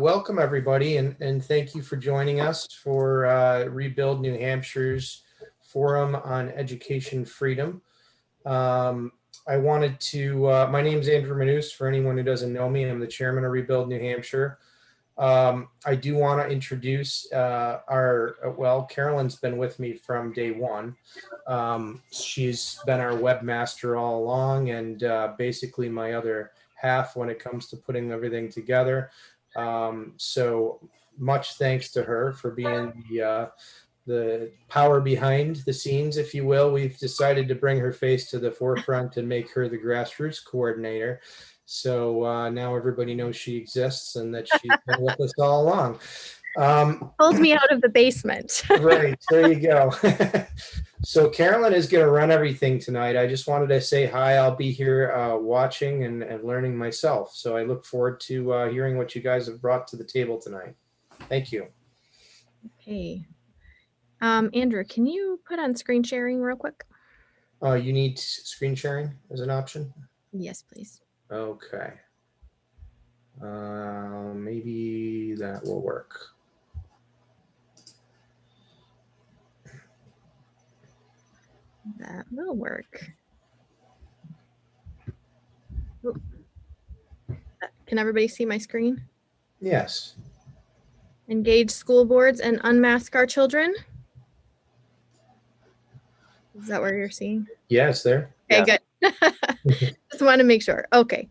welcome everybody, and thank you for joining us for Rebuild New Hampshire's Forum on Education Freedom. I wanted to, my name is Andrew Manus. For anyone who doesn't know me, I'm the chairman of Rebuild New Hampshire. I do want to introduce Carolyn's been with me from day one. She's been our webmaster all along, and basically my other half when it comes to putting everything together. So much thanks to her for being the power behind the scenes, if you will. We've decided to bring her face to the forefront and make her the grassroots coordinator. So now everybody knows she exists and that she's been with us all along. Pulled me out of the basement. Right, there you go. So Carolyn is going to run everything tonight. I just wanted to say hi. I'll be here watching and learning myself. So I look forward to hearing what you guys have brought to the table tonight. Thank you. Okay. Andrew, can you put on screen sharing real quick? You need screen sharing as an option? Yes, please. Okay. Maybe that will work. That will work. Ooh. Can everybody see my screen? Yes. Engage school boards and unmask our children. Is that what you're seeing? Yes, there. Okay, yeah. Good. Just want to make sure. Okay.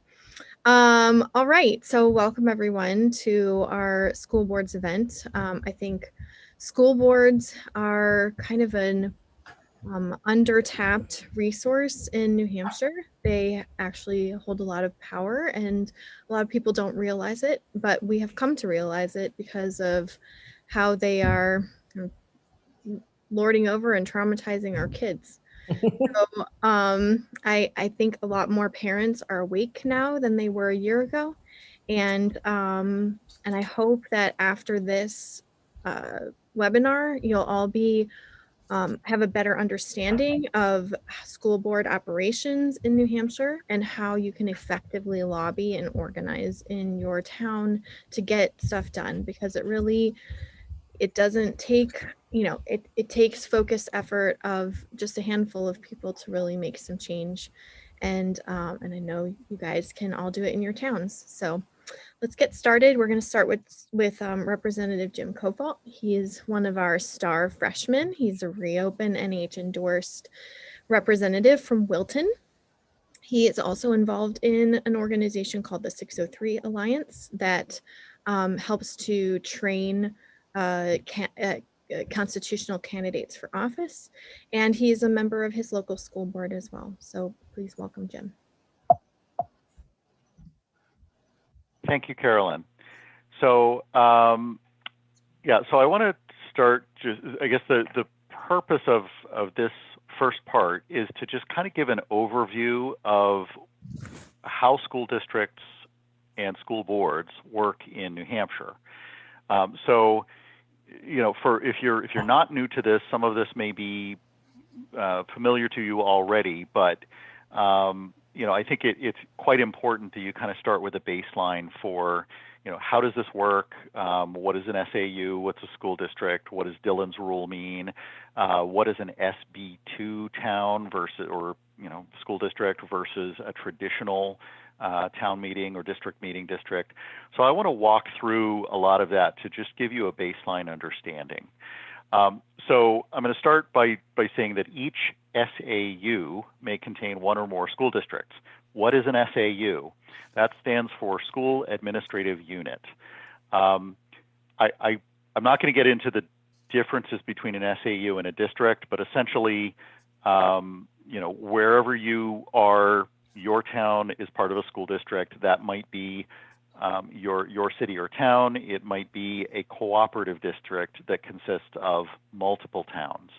All right. So welcome everyone to our school boards event. I think school boards are kind of an under-tapped resource in New Hampshire. They actually hold a lot of power and a lot of people don't realize it, but we have come to realize it because of how they are lording over and traumatizing our kids. So I think a lot more parents are awake now than they were a year ago. And I hope that after this webinar, you'll all be have a better understanding of school board operations in New Hampshire and how you can effectively lobby and organize in your town to get stuff done, because it doesn't take, it takes focused effort of just a handful of people to really make some change. And I know you guys can all do it in your towns. So let's get started. We're going to start with Representative Jim Copalt. He is one of our star freshmen. He's a ReopenNH endorsed representative from Wilton. He is also involved in an organization called the 603 Alliance that helps to train constitutional candidates for office. And he is a member of his local school board as well. So please welcome Jim. Thank you, Carolyn. So, yeah, so I want to start just, I guess the purpose of this first part is to just kind of give an overview of how school districts and school boards work in New Hampshire. So, if you're not new to this, some of this may be familiar to you already, but I think it's quite important that you kind of start with a baseline for, how does this work? What is an SAU? What's a school district? What does Dillon's rule mean? What is an SB2 town versus, or school district versus a traditional town meeting or district meeting district? So I want to walk through a lot of that to just give you a baseline understanding. So I'm going to start by saying that each SAU may contain one or more school districts. What is an SAU? That stands for School Administrative Unit. I'm not going to get into the differences between an SAU and a district, but essentially, wherever you are, your town is part of a school district. That might be your city or town. It might be a cooperative district that consists of multiple towns.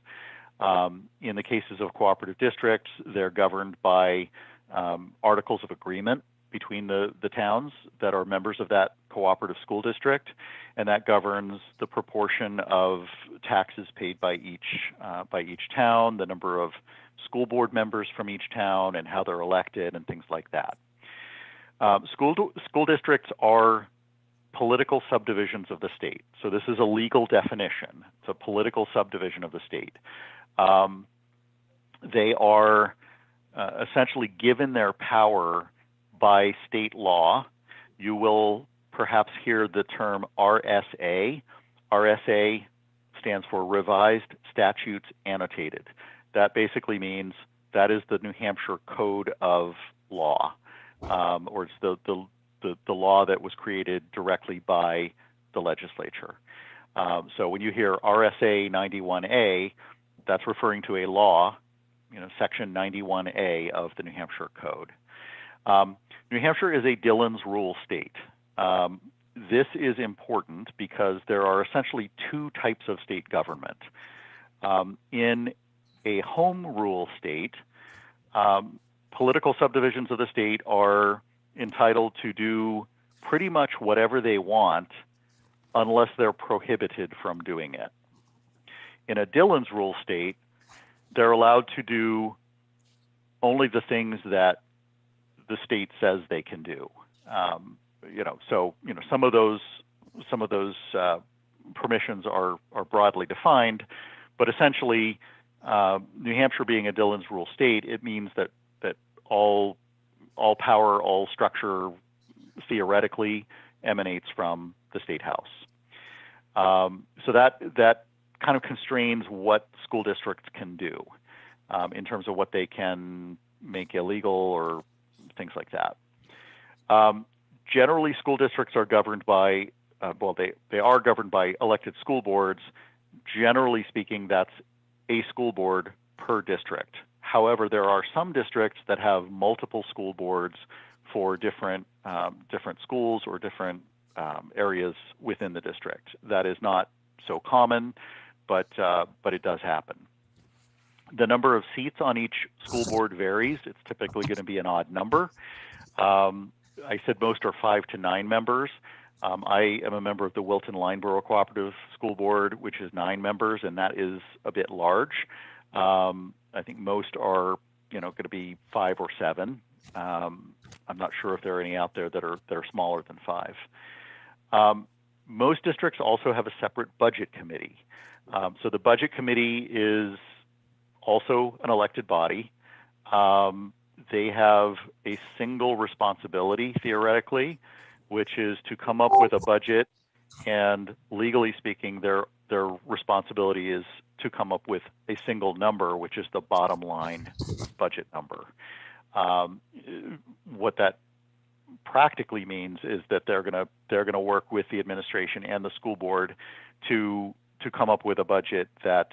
In the cases of cooperative districts, they're governed by articles of agreement between the towns that are members of that cooperative school district, and that governs the proportion of taxes paid by each town, the number of school board members from each town, and how they're elected, and things like that. School districts are political subdivisions of the state. So this is a legal definition. It's a political subdivision of the state. They are essentially given their power by state law. You will perhaps hear the term RSA. RSA stands for Revised Statutes Annotated. That basically means that is the New Hampshire Code of Law, or it's the law that was created directly by the legislature. So when you hear RSA 91A, that's referring to a law, Section 91A of the New Hampshire Code. New Hampshire is a Dillon's rule state. This is important because there are essentially two types of state government. In a home rule state, political subdivisions of the state are entitled to do pretty much whatever they want unless they're prohibited from doing it. In a Dillon's rule state, they're allowed to do only the things that the state says they can do. Some of those permissions are broadly defined, but essentially, New Hampshire being a Dillon's rule state, it means that all power, all structure, theoretically emanates from the state house. So that kind of constrains what school districts can do in terms of what they can make illegal or things like that. Generally, school districts are governed by, they are governed by elected school boards. Generally speaking, that's a school board per district. However, there are some districts that have multiple school boards for different schools or different areas within the district. That is not so common, but it does happen. The number of seats on each school board varies. It's typically going to be an odd number. I said most are 5 to 9 members. I am a member of the Wilton-Lineborough Cooperative School Board, which is 9 members, and that is a bit large. I think most are, going to be 5 or 7. I'm not sure if there are any out there that are smaller than 5. Most districts also have a separate budget committee. So the budget committee is also an elected body. They have a single responsibility, theoretically, which is to come up with a budget, and legally speaking, their responsibility is to come up with a single number, which is the bottom line budget number. What that practically means is that they're gonna work with the administration and the school board to come up with a budget that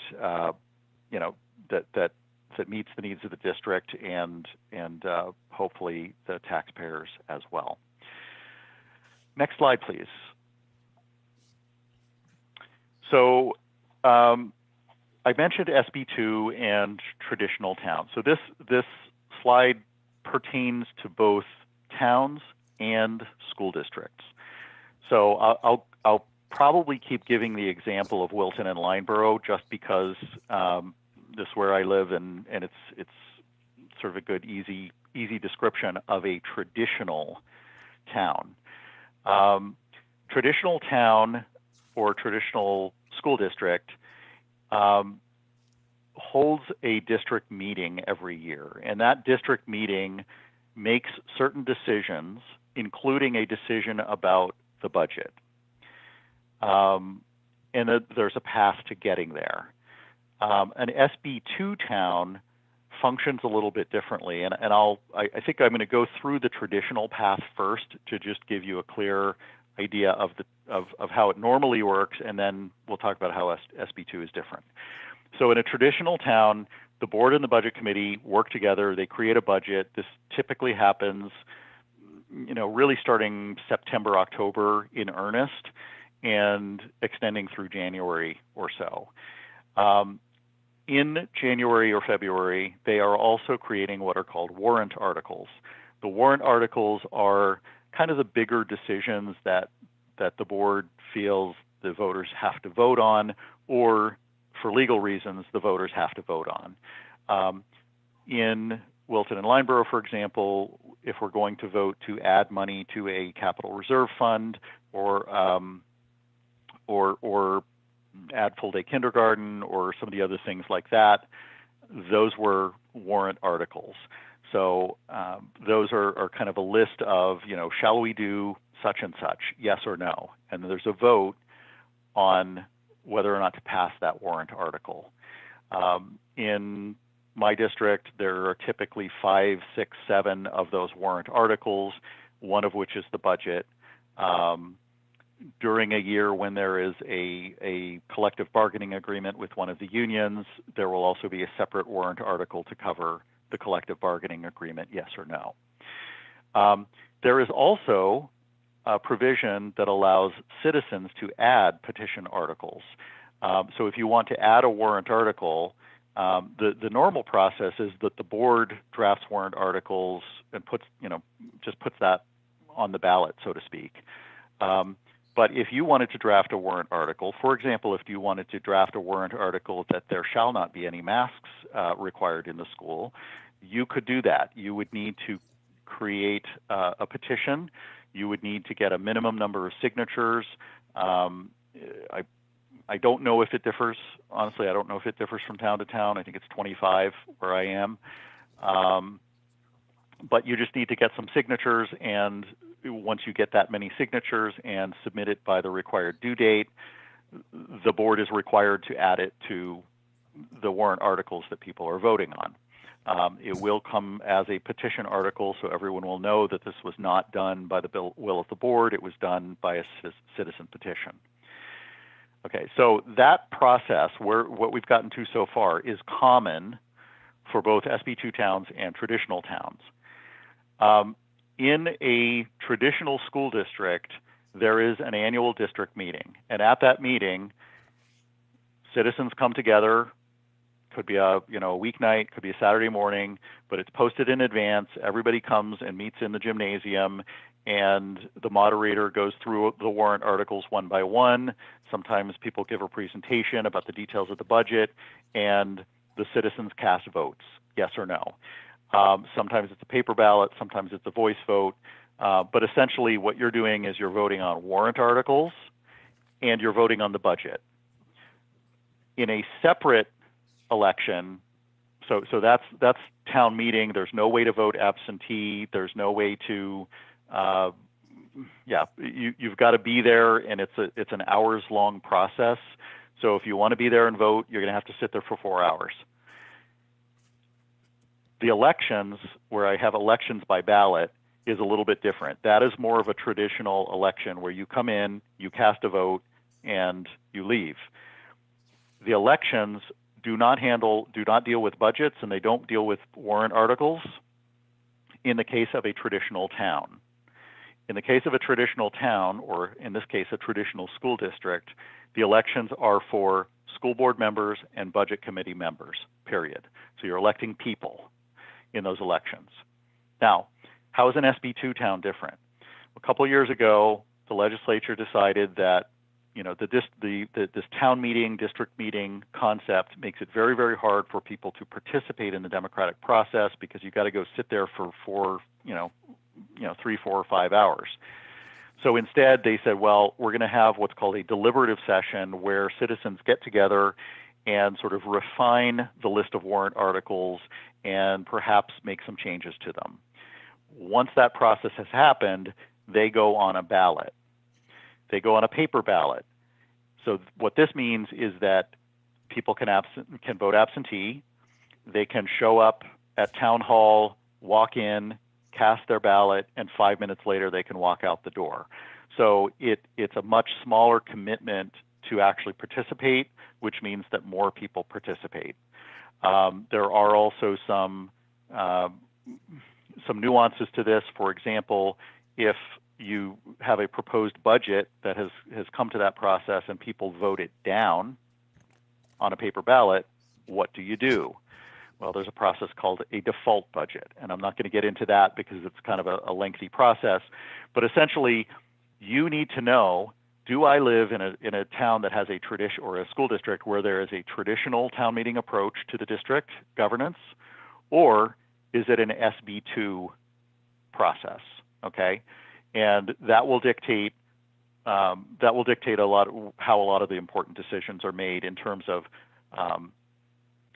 that meets the needs of the district and hopefully the taxpayers as well. Next slide, please. So I mentioned SB2 and traditional towns. So this slide pertains to both towns and school districts. So I'll probably keep giving the example of Wilton and Lineborough just because this is where I live, and it's sort of a good easy description of a traditional town. Traditional town or traditional school district holds a district meeting every year, and that district meeting makes certain decisions, including a decision about the budget. And there's a path to getting there. An SB2 town functions a little bit differently, and I think I'm going to go through the traditional path first to just give you a clear idea of how it normally works, and then we'll talk about how SB2 is different. So in a traditional town, the board and the budget committee work together. They create a budget. This typically happens, really starting September, October in earnest, and extending through January or so. In January or February, they are also creating what are called warrant articles. The warrant articles are kind of the bigger decisions that the board feels the voters have to vote on, or for legal reasons, the voters have to vote on. In Wilton and Lineborough, for example, if we're going to vote to add money to a capital reserve fund, or add full day kindergarten or some of the other things like that, those were warrant articles. So those are kind of a list of, shall we do such and such, yes or no? And there's a vote on whether or not to pass that warrant article. In my district, there are typically 5, 6, 7 of those warrant articles, one of which is the budget. During a year when there is a collective bargaining agreement with one of the unions, there will also be a separate warrant article to cover the collective bargaining agreement, yes or no. There is also a provision that allows citizens to add petition articles. So if you want to add a warrant article, the normal process is that the board drafts warrant articles and just puts that on the ballot, so to speak. But if you wanted to draft a warrant article, for example, if you wanted to draft a warrant article that there shall not be any masks required in the school, you could do that. You would need to create a petition. You would need to get a minimum number of signatures. I don't know if it differs. Honestly, I don't know if it differs from town to town. I think it's 25 where I am. But you just need to get some signatures, and once you get that many signatures and submit it by the required due date, the board is required to add it to the warrant articles that people are voting on. It will come as a petition article, so everyone will know that this was not done by the will of the board. It was done by a citizen petition. Okay, so that process, what we've gotten to so far, is common for both SB2 towns and traditional towns. In a traditional school district, there is an annual district meeting, and at that meeting, citizens come together. Could be a weeknight, could be a Saturday morning, but it's posted in advance. Everybody comes and meets in the gymnasium, and the moderator goes through the warrant articles one by one. Sometimes people give a presentation about the details of the budget, and the citizens cast votes, yes or no. Sometimes it's a paper ballot, sometimes it's a voice vote, but essentially what you're doing is you're voting on warrant articles and you're voting on the budget. In a separate election, so that's town meeting. There's no way to vote absentee. There's no way to, you've got to be there, and it's an hours-long process. So if you want to be there and vote, you're going to have to sit there for 4 hours. The elections, where I have elections by ballot, is a little bit different. That is more of a traditional election where you come in, you cast a vote, and you leave. The elections do not deal with budgets, and they don't deal with warrant articles in the case of a traditional town. In the case of a traditional town, or in this case, a traditional school district, the elections are for school board members and budget committee members, period. So you're electing people in those elections. Now, how is an SB2 town different? A couple of years ago, the legislature decided that this town meeting, district meeting concept makes it very, very hard for people to participate in the democratic process because you've got to go sit there for 3, 4, or 5 hours. So instead, they said, well, we're going to have what's called a deliberative session where citizens get together and sort of refine the list of warrant articles and perhaps make some changes to them. Once that process has happened, they go on a ballot. They go on a paper ballot. So what this means is that people can vote absentee. They can show up at town hall, walk in, cast their ballot, and 5 minutes later they can walk out the door. So it's a much smaller commitment to actually participate, which means that more people participate. There are also some nuances to this. For example, if you have a proposed budget that has come to that process and people vote it down on a paper ballot, what do you do? Well, there's a process called a default budget, and I'm not going to get into that because it's kind of a lengthy process. But essentially, you need to know, do I live in a town that has a tradition, or a school district where there is a traditional town meeting approach to the district governance, or is it an SB2 process? Okay, and that will dictate that will dictate how a lot of the important decisions are made in terms of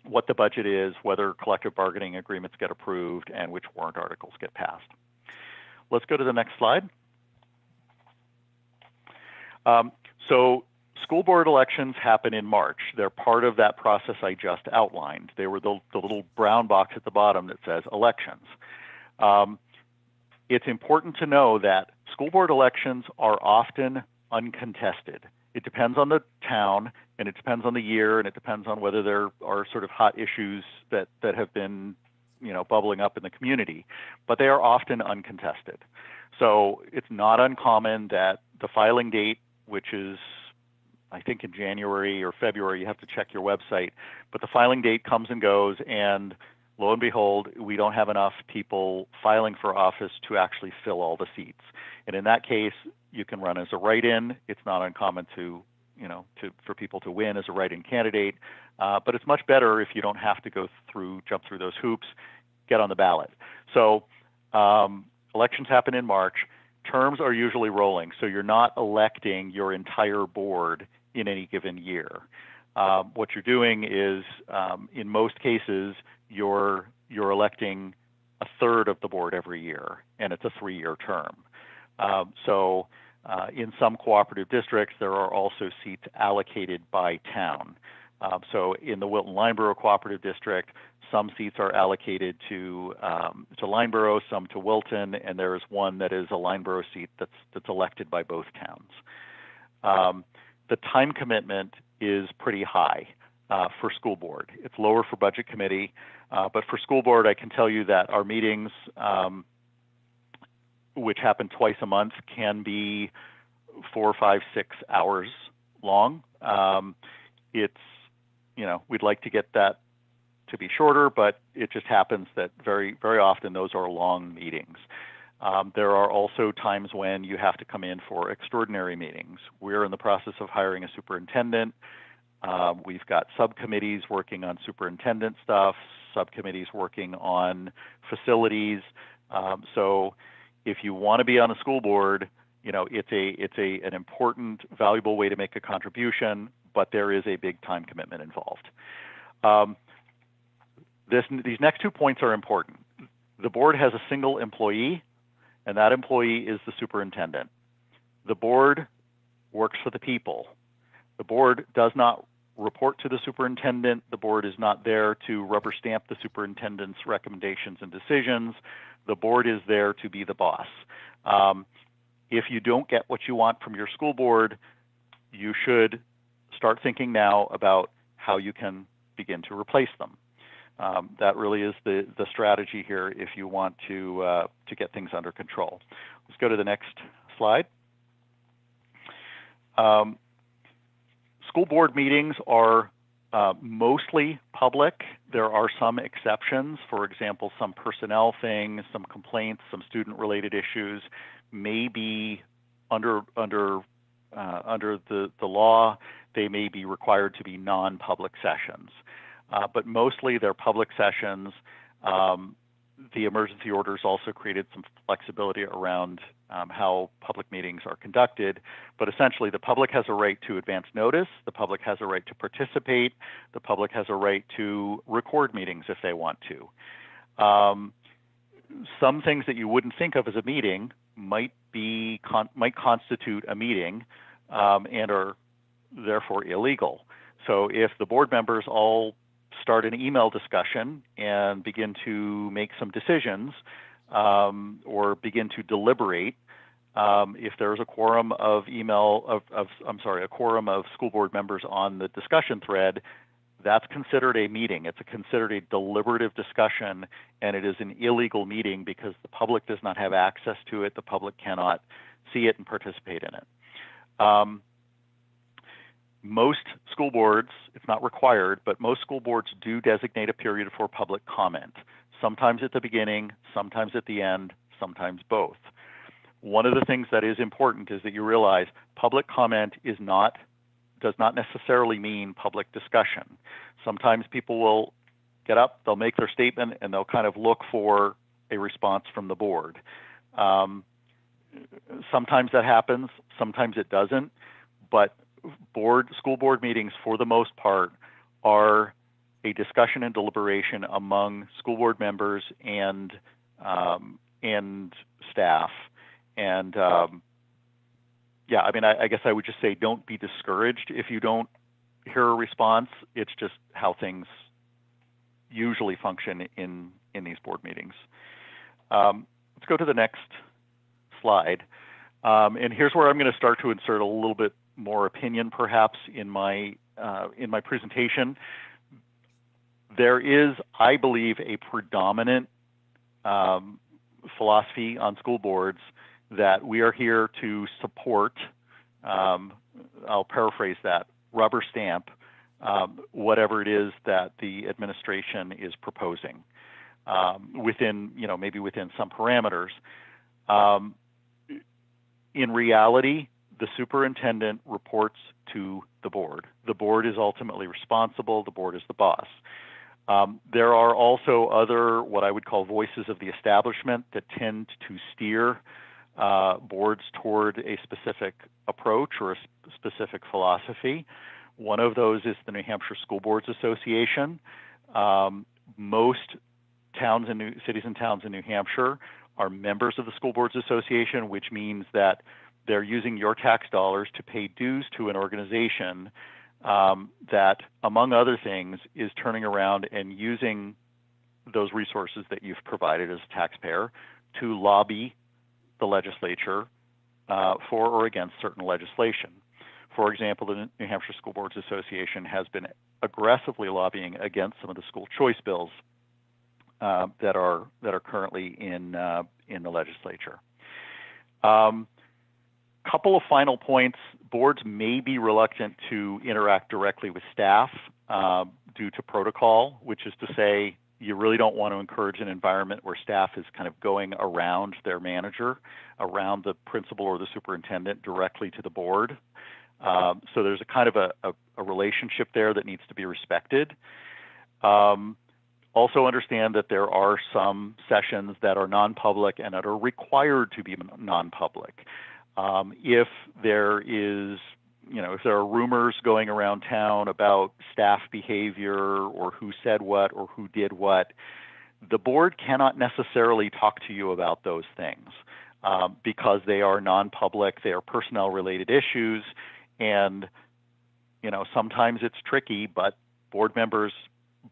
what the budget is, whether collective bargaining agreements get approved, and which warrant articles get passed. Let's go to the next slide. So school board elections happen in March. They're part of that process I just outlined. They were the little brown box at the bottom that says elections. It's important to know that school board elections are often uncontested. It depends on the town, and it depends on the year, and it depends on whether there are sort of hot issues that have been, bubbling up in the community, but they are often uncontested. So it's not uncommon that the filing date, which is, I think, in January or February, you have to check your website, but the filing date comes and goes, and lo and behold, we don't have enough people filing for office to actually fill all the seats. And in that case, you can run as a write-in. It's not uncommon for people to win as a write-in candidate, but it's much better if you don't have to jump through those hoops, get on the ballot. So elections happen in March. Terms are usually rolling, so you're not electing your entire board in any given year. What you're doing is, in most cases, you're electing a third of the board every year, and it's a 3-year term. So in some cooperative districts, there are also seats allocated by town. So in the Wilton-Lineborough Cooperative District, some seats are allocated to Lineborough, some to Wilton, and there is one that is a Lineborough seat that's elected by both towns. The time commitment is pretty high for school board. It's lower for budget committee, but for school board, I can tell you that our meetings, which happen twice a month, can be 4, 5, 6 hours long. We'd like to get that to be shorter, but it just happens that very, very often those are long meetings. There are also times when you have to come in for extraordinary meetings. We're in the process of hiring a superintendent. We've got subcommittees working on superintendent stuff, subcommittees working on facilities. So if you want to be on a school board, it's an important, valuable way to make a contribution, but there is a big time commitment involved. These next 2 points are important. The board has a single employee, and that employee is the superintendent. The board works for the people. The board does not report to the superintendent. The board is not there to rubber stamp the superintendent's recommendations and decisions. The board is there to be the boss. If you don't get what you want from your school board, you should start thinking now about how you can begin to replace them. That really is the strategy here if you want to get things under control. Let's go to the next slide. School board meetings are mostly public. There are some exceptions. For example, some personnel things, some complaints, some student-related issues may be under the law. They may be required to be non-public sessions. But mostly they're public sessions. The emergency orders also created some flexibility around how public meetings are conducted. But essentially, the public has a right to advance notice. The public has a right to participate. The public has a right to record meetings if they want to. Some things that you wouldn't think of as a meeting might constitute a meeting and are therefore illegal. So if the board members all start an email discussion and begin to make some decisions or begin to deliberate, if there's a quorum of a quorum of school board members on the discussion thread, that's considered a meeting. It's considered a deliberative discussion, and it is an illegal meeting because the public does not have access to it. The public cannot see it and participate in it. Most school boards, it's not required, but most school boards do designate a period for public comment, sometimes at the beginning, sometimes at the end, sometimes both. One of the things that is important is that you realize public comment does not necessarily mean public discussion. Sometimes people will get up, they'll make their statement, and they'll kind of look for a response from the board. sometimes that happens, sometimes it doesn't, but school board meetings for the most part are a discussion and deliberation among school board members and staff. And yeah, I mean, I guess I would just say don't be discouraged if you don't hear a response. It's just how things usually function in these board meetings. Let's go to the next slide. And here's where I'm going to start to insert a little bit more opinion, perhaps, in my presentation. There is, I believe, a predominant philosophy on school boards that we are here to support, I'll paraphrase that, rubber stamp, whatever it is that the administration is proposing within, maybe within some parameters. In reality, the superintendent reports to the board. The board is ultimately responsible. The board is the boss. There are also other, what I would call voices of the establishment that tend to steer boards toward a specific approach or a specific philosophy. One of those is the New Hampshire School Boards Association. Most towns and cities and towns in New Hampshire are members of the School Boards Association, which means that they're using your tax dollars to pay dues to an organization that, among other things, is turning around and using those resources that you've provided as a taxpayer to lobby the legislature for or against certain legislation. For example, the New Hampshire School Boards Association has been aggressively lobbying against some of the school choice bills that are currently in the legislature. Couple of final points. Boards may be reluctant to interact directly with staff due to protocol, which is to say you really don't want to encourage an environment where staff is kind of going around their manager, around the principal or the superintendent directly to the board. So there's a kind of a relationship there that needs to be respected. Also understand that there are some sessions that are non-public and that are required to be non-public. If there is, if there are rumors going around town about staff behavior or who said what or who did what, the board cannot necessarily talk to you about those things because they are non-public, they are personnel-related issues, and sometimes it's tricky, but board members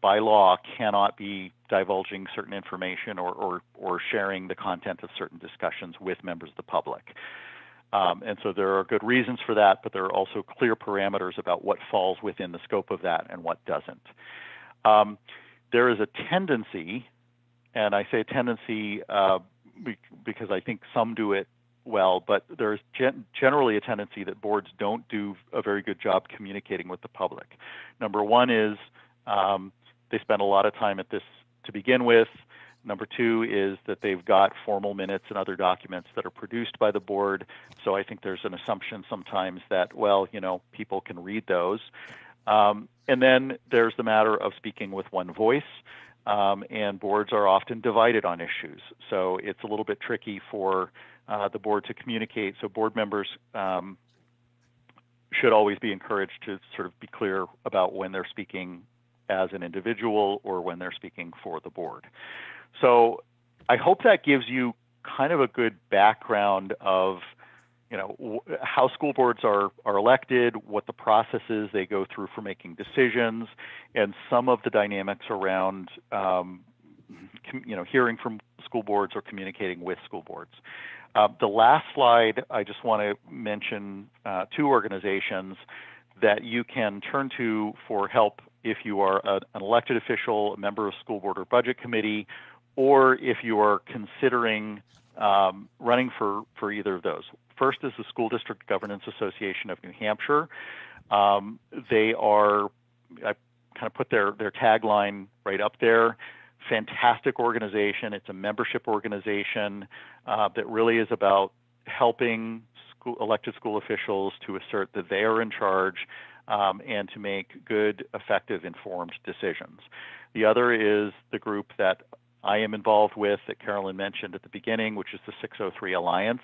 by law cannot be divulging certain information or sharing the content of certain discussions with members of the public. And so there are good reasons for that, but there are also clear parameters about what falls within the scope of that and what doesn't. There is a tendency, and I say a tendency because I think some do it well, but there's generally a tendency that boards don't do a very good job communicating with the public. Number one is they spend a lot of time at this to begin with. Number two is that they've got formal minutes and other documents that are produced by the board. So I think there's an assumption sometimes that, well, people can read those. And then there's the matter of speaking with one voice. And boards are often divided on issues. So it's a little bit tricky for the board to communicate. So board members should always be encouraged to sort of be clear about when they're speaking as an individual or when they're speaking for the board. So I hope that gives you kind of a good background of, how school boards are elected, what the process is they go through for making decisions, and some of the dynamics around, hearing from school boards or communicating with school boards. The last slide, I just want to mention two organizations that you can turn to for help if you are an elected official, a member of school board or budget committee, or if you are considering running for either of those. First is the School District Governance Association of New Hampshire. They are, I kind of put their tagline right up there, fantastic organization. It's a membership organization that really is about helping elected school officials to assert that they are in charge and to make good, effective, informed decisions. The other is the group that I am involved with that Carolyn mentioned at the beginning, which is the 603 Alliance.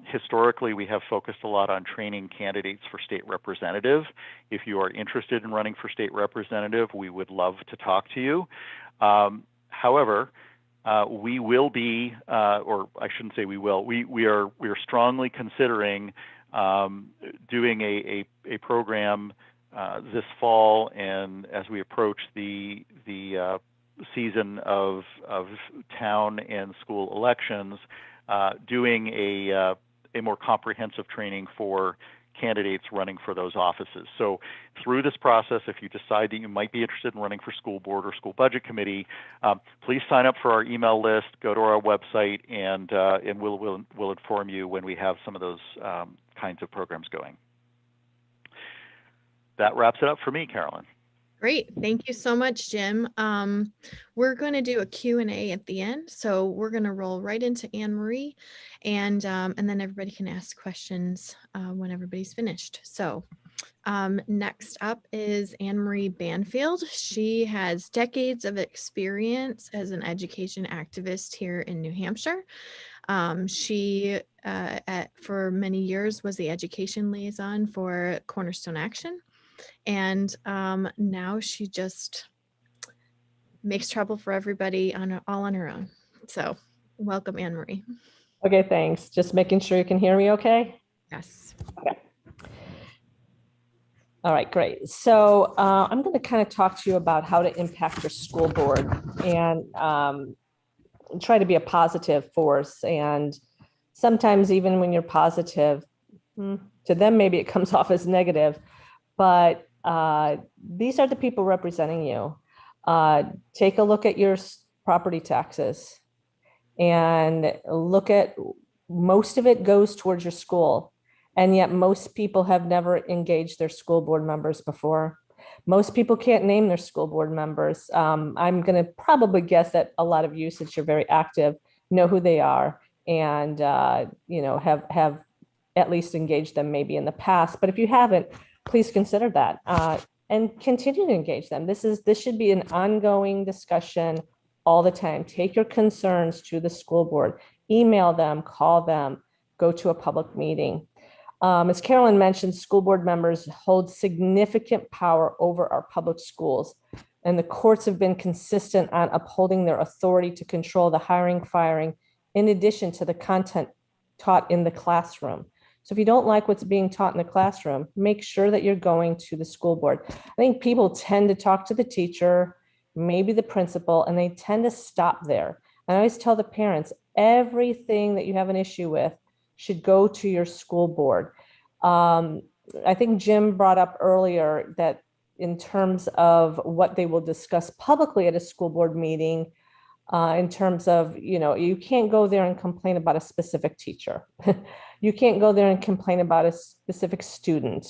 Historically, we have focused a lot on training candidates for state representative. If you are interested in running for state representative, we would love to talk to you. However, we will be, or I shouldn't say we will, we are strongly considering doing a program this fall, and as we approach the season of town and school elections, doing a more comprehensive training for candidates running for those offices. So through this process, if you decide that you might be interested in running for school board or school budget committee, please sign up for our email list, go to our website, and we'll inform you when we have some of those kinds of programs going. That wraps it up for me, Carolyn. Great. Thank you so much, Jim. We're going to do a Q&A at the end. So we're going to roll right into Anne Marie, and then everybody can ask questions when everybody's finished. So next up is Anne Marie Banfield. She has decades of experience as an education activist here in New Hampshire. She, for many years, was the education liaison for Cornerstone Action. And now she just makes trouble for everybody all on her own. So welcome, Anne Marie. Okay, thanks. Just making sure you can hear me okay? Yes. Okay. All right, great. So I'm going to kind of talk to you about how to impact your school board and try to be a positive force. And sometimes even when you're positive, to them, maybe it comes off as negative. But these are the people representing you. Take a look at your property taxes and look at, most of it goes towards your school. And yet most people have never engaged their school board members before. Most people can't name their school board members. I'm going to probably guess that a lot of you, since you're very active, know who they are and have at least engaged them maybe in the past. But if you haven't, please consider that and continue to engage them. This should be an ongoing discussion all the time. Take your concerns to the school board, email them, call them, go to a public meeting. As Carolyn mentioned, school board members hold significant power over our public schools, and the courts have been consistent on upholding their authority to control the hiring, firing, in addition to the content taught in the classroom. So if you don't like what's being taught in the classroom, make sure that you're going to the school board. I think people tend to talk to the teacher, maybe the principal, and they tend to stop there. And I always tell the parents, everything that you have an issue with should go to your school board. I think Jim brought up earlier that in terms of what they will discuss publicly at a school board meeting, in terms of, you can't go there and complain about a specific teacher. You can't go there and complain about a specific student,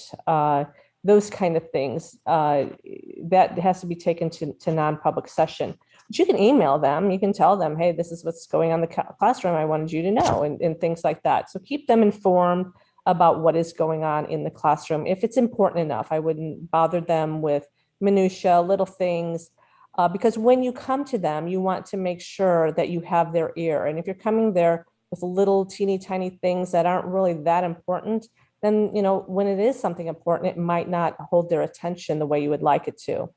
those kind of things. That has to be taken to non-public session. But you can email them, you can tell them, hey, this is what's going on in the classroom, I wanted you to know, and things like that. So keep them informed about what is going on in the classroom. If it's important enough, I wouldn't bother them with minutia, little things, because when you come to them, you want to make sure that you have their ear. And if you're coming there with little teeny tiny things that aren't really that important, then, when it is something important, it might not hold their attention the way you would like it to.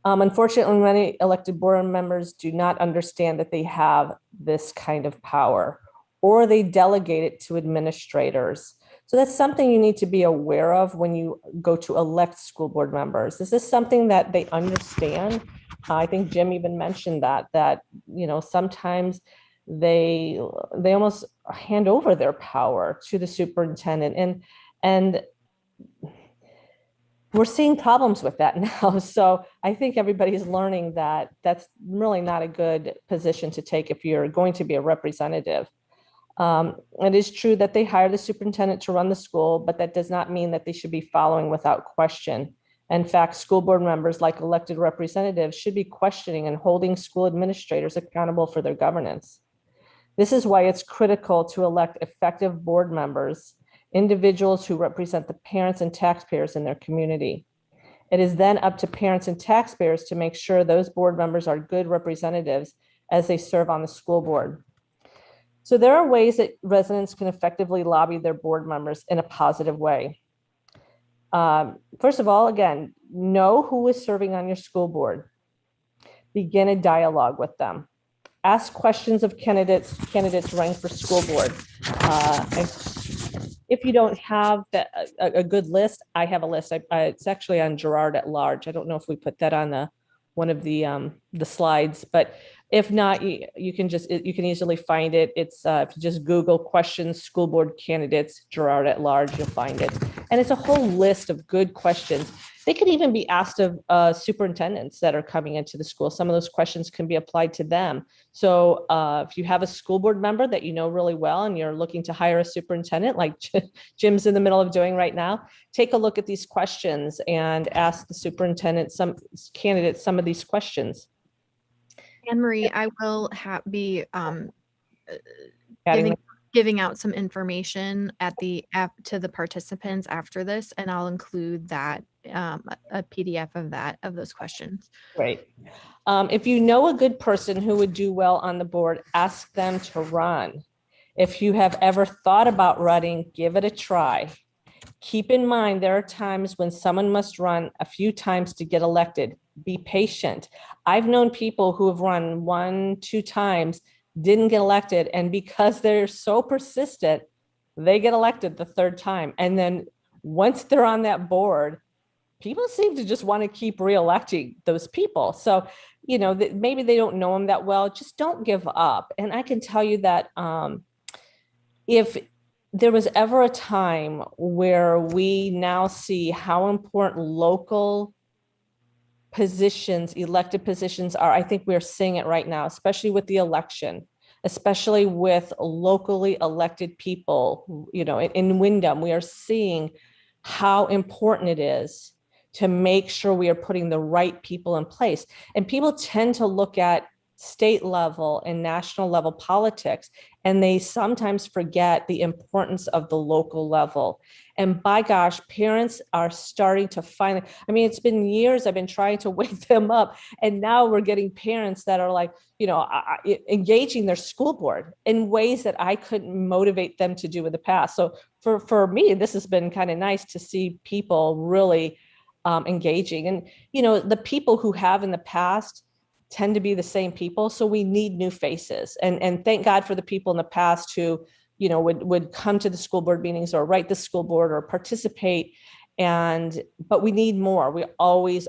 Unfortunately, many elected board members do not understand that they have this kind of power, or they delegate it to administrators. So that's something you need to be aware of when you go to elect school board members. Is this something that they understand? I think Jim even mentioned that sometimes they almost hand over their power to the superintendent, and we're seeing problems with that now. So I think everybody's learning that that's really not a good position to take if you're going to be a representative. It is true that they hire the superintendent to run the school, but that does not mean that they should be following without question. In fact, school board members, like elected representatives, should be questioning and holding school administrators accountable for their governance. This is why it's critical to elect effective board members, individuals who represent the parents and taxpayers in their community. It is then up to parents and taxpayers to make sure those board members are good representatives as they serve on the school board. So there are ways that residents can effectively lobby their board members in a positive way. First of all, again, know who is serving on your school board. Begin a dialogue with them. Ask questions of candidates running for school board. If you don't have a good list, I have a list. It's actually on Gerard at Large. I don't know if we put that on one of the slides, but if not, you can easily find it. It's if you just Google questions school board candidates Gerard at Large, you'll find it. And it's a whole list of good questions. They could even be asked of superintendents that are coming into the school. Some of those questions can be applied to them. So if you have a school board member that you know really well and you're looking to hire a superintendent like Jim's in the middle of doing right now, take a look at these questions and ask the superintendent, some candidates, some of these questions. Anne Marie, I will be Adding giving out some information to the participants after this, and I'll include that a PDF of those questions. Great. If you know a good person who would do well on the board, ask them to run. If you have ever thought about running, give it a try. Keep in mind, there are times when someone must run a few times to get elected. Be patient. I've known people who have run 1-2 times, didn't get elected, and because they're so persistent, they get elected the third time. And then once they're on that board, people seem to just want to keep reelecting those people. So, maybe they don't know them that well, just don't give up. And I can tell you that if there was ever a time where we now see how important local positions, elected positions are, I think we're seeing it right now, especially with the election, especially with locally elected people, in Wyndham, we are seeing how important it is to make sure we are putting the right people in place. And people tend to look at state level and national level politics, and they sometimes forget the importance of the local level. And by gosh, parents are starting to finally, it's been years I've been trying to wake them up, and now we're getting parents that are like, engaging their school board in ways that I couldn't motivate them to do in the past. So for me, this has been kind of nice to see people really engaging. And, the people who have in the past tend to be the same people. So we need new faces. And thank God for the people in the past who, would come to the school board meetings or write the school board or participate. But we need more. We always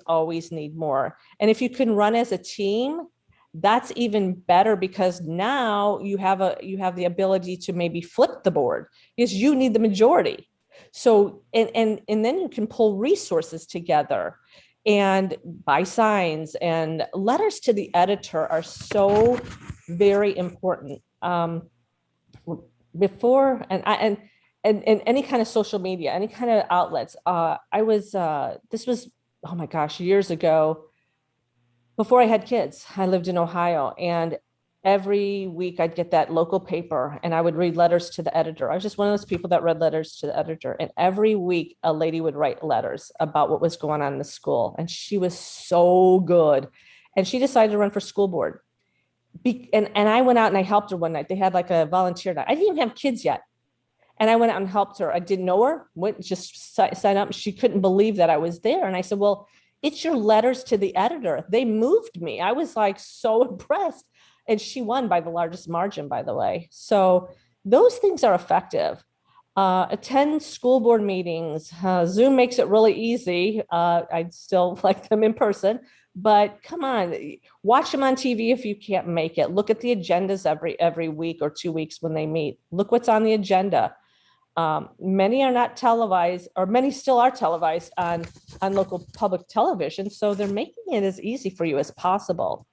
need more. And if you can run as a team, that's even better, because now you have the ability to maybe flip the board because you need the majority. So, and then you can pull resources together and buy signs, and letters to the editor are so very important. Before and any kind of social media, any kind of outlets. This was, oh my gosh, years ago, before I had kids. I lived in Ohio, and every week I'd get that local paper and I would read letters to the editor. I was just one of those people that read letters to the editor. And every week a lady would write letters about what was going on in the school. And she was so good. And she decided to run for school board. And I went out and I helped her one night. They had like a volunteer night. I didn't even have kids yet. And I went out and helped her. I didn't know her, went just signed up. She couldn't believe that I was there. And I said, well, it's your letters to the editor. They moved me. I was like so impressed. And she won by the largest margin, by the way. So those things are effective. Attend school board meetings. Zoom makes it really easy. I'd still like them in person, but come on, watch them on TV if you can't make it. Look at the agendas every week or 2 weeks when they meet. Look what's on the agenda. Many are not televised, or many still are televised on local public television. So they're making it as easy for you as possible.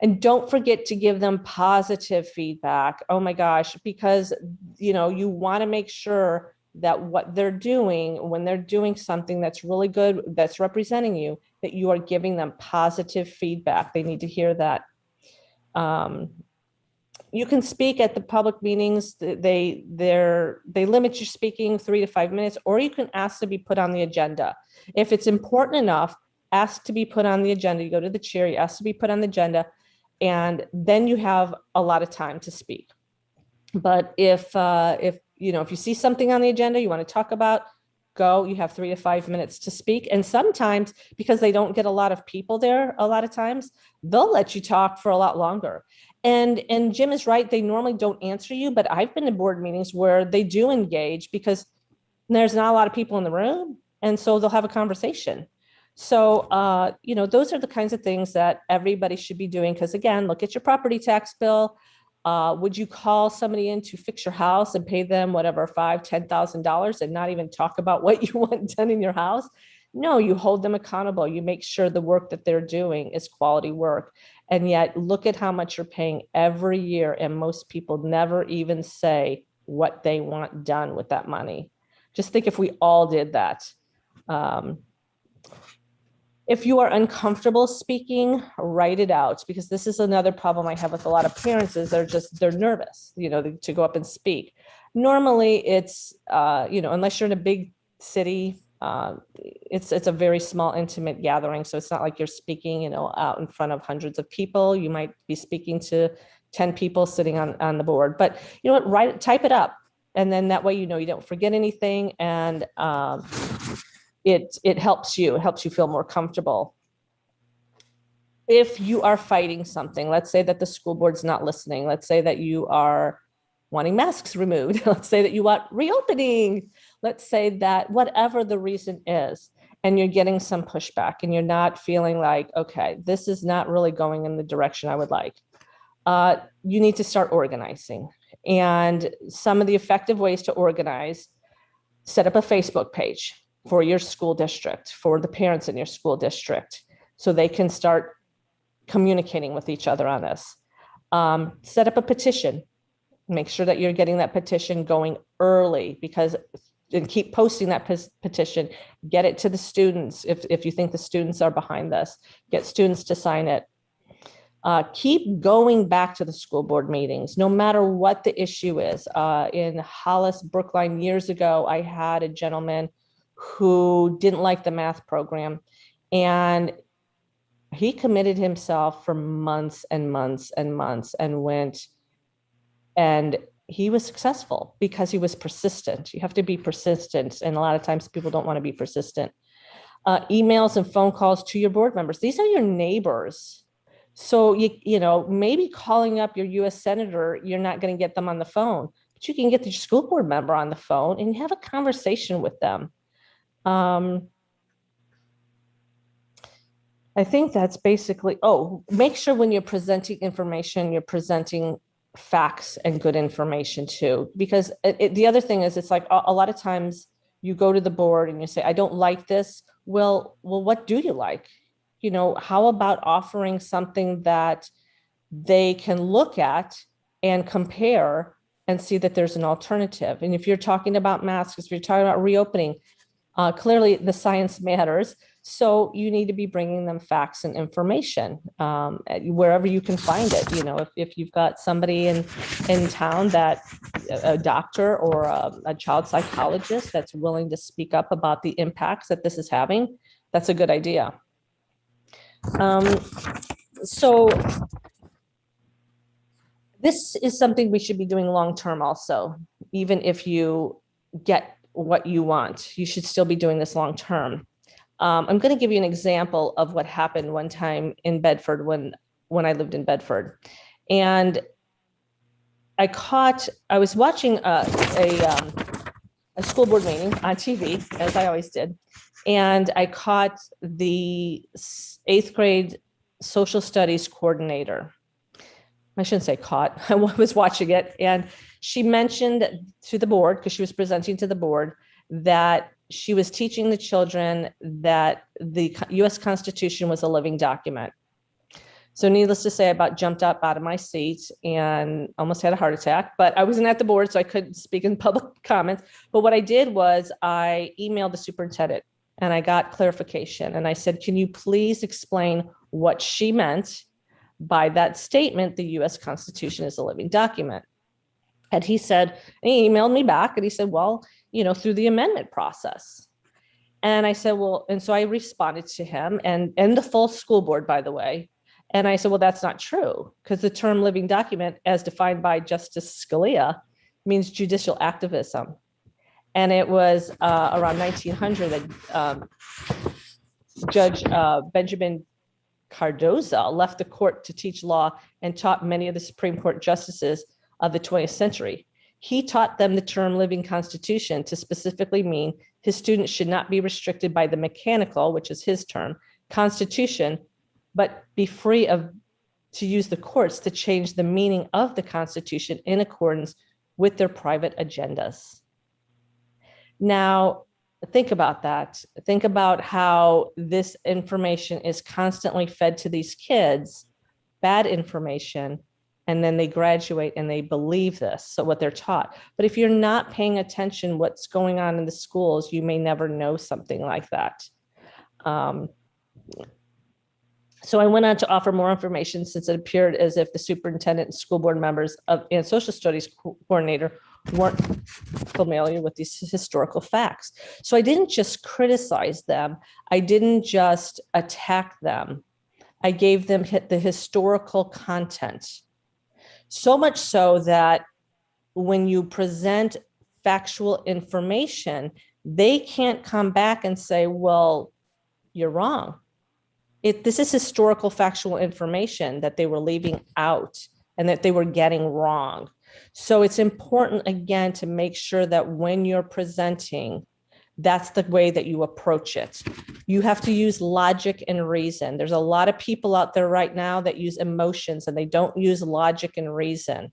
And don't forget to give them positive feedback. Oh my gosh, because you want to make sure that what they're doing, when they're doing something that's really good, that's representing you, that you are giving them positive feedback. They need to hear that. You can speak at the public meetings. They limit your speaking 3 to 5 minutes, or you can ask to be put on the agenda. If it's important enough, ask to be put on the agenda. You go to the chair, you ask to be put on the agenda, and then you have a lot of time to speak. But if you see something on the agenda you want to talk about, go. You have 3 to 5 minutes to speak. And sometimes, because they don't get a lot of people there, a lot of times they'll let you talk for a lot longer. And Jim is right. They normally don't answer you, but I've been to board meetings where they do engage because there's not a lot of people in the room. And so they'll have a conversation. So, those are the kinds of things that everybody should be doing. Because again, look at your property tax bill. Would you call somebody in to fix your house and pay them whatever, $5,000, $10,000 and not even talk about what you want done in your house? No, you hold them accountable. You make sure the work that they're doing is quality work. And yet look at how much you're paying every year. And most people never even say what they want done with that money. Just think if we all did that. If you are uncomfortable speaking, write it out, because this is another problem I have with a lot of parents is they're nervous, to go up and speak. Normally it's, unless you're in a big city, it's a very small, intimate gathering. So it's not like you're speaking, out in front of hundreds of people. You might be speaking to 10 people sitting on the board, but type it up. And then that way, you don't forget anything. And, it helps you feel more comfortable. If you are fighting something, let's say that the school board's not listening. Let's say that you are wanting masks removed. Let's say that you want reopening. Let's say that whatever the reason is, and you're getting some pushback and you're not feeling like, okay, this is not really going in the direction I would like. You need to start organizing. And some of the effective ways to organize: set up a Facebook page for your school district, for the parents in your school district, so they can start communicating with each other on this. Set up a petition. Make sure that you're getting that petition going early, and keep posting that petition. Get it to the students. If you think the students are behind this, get students to sign it. Keep going back to the school board meetings, no matter what the issue is. In Hollis, Brookline, years ago, I had a gentleman who didn't like the math program, and he committed himself for months and months and months and went, and he was successful because he was persistent. You have to be persistent. And a lot of times people don't want to be persistent. Emails and phone calls to your board members. These are your neighbors. So, maybe calling up your US Senator, you're not going to get them on the phone, but you can get your school board member on the phone and have a conversation with them. I think that's basically, make sure when you're presenting information, you're presenting facts and good information too, because the other thing is, it's like a lot of times you go to the board and you say, I don't like this. Well, what do you like? How about offering something that they can look at and compare and see that there's an alternative? And if you're talking about masks, if you're talking about reopening, clearly the science matters. So you need to be bringing them facts and information wherever you can find it. If you've got somebody in town, that a doctor or a child psychologist that's willing to speak up about the impacts that this is having, that's a good idea. So this is something we should be doing long-term also. Even if you get what you want, you should still be doing this long-term. I'm going to give you an example of what happened one time in Bedford when I lived in Bedford. And I was watching a school board meeting on TV, as I always did. And I caught the 8th grade social studies coordinator. I shouldn't say caught, I was watching it. And she mentioned to the board, because she was presenting to the board, that she was teaching the children that the US Constitution was a living document. So needless to say, I about jumped up out of my seat and almost had a heart attack, but I wasn't at the board, so I couldn't speak in public comments. But what I did was I emailed the superintendent and I got clarification. And I said, can you please explain what she meant by that statement, the US Constitution is a living document? And he emailed me back and he said, well, through the amendment process. And I said, well, and so I responded to him and the full school board, by the way. And I said, well, that's not true, because the term living document, as defined by Justice Scalia, means judicial activism. And it was around 1900 that Judge Benjamin Cardozo left the court to teach law and taught many of the Supreme Court justices of the 20th century. He taught them the term living constitution to specifically mean his students should not be restricted by the mechanical, which is his term, constitution, but be free to use the courts to change the meaning of the Constitution in accordance with their private agendas. Now, think about that. Think about how this information is constantly fed to these kids, bad information, and then they graduate and they believe this, so what they're taught. But if you're not paying attention what's going on in the schools, you may never know something like that. So I went on to offer more information, since it appeared as if the superintendent and school board members and social studies coordinator weren't familiar with these historical facts. So I didn't just criticize them. I didn't just attack them. I gave them the historical content. So much so that when you present factual information, they can't come back and say, well, you're wrong. This is historical factual information that they were leaving out and that they were getting wrong. So it's important, again, to make sure that when you're presenting, that's the way that you approach it. You have to use logic and reason. There's a lot of people out there right now that use emotions and they don't use logic and reason.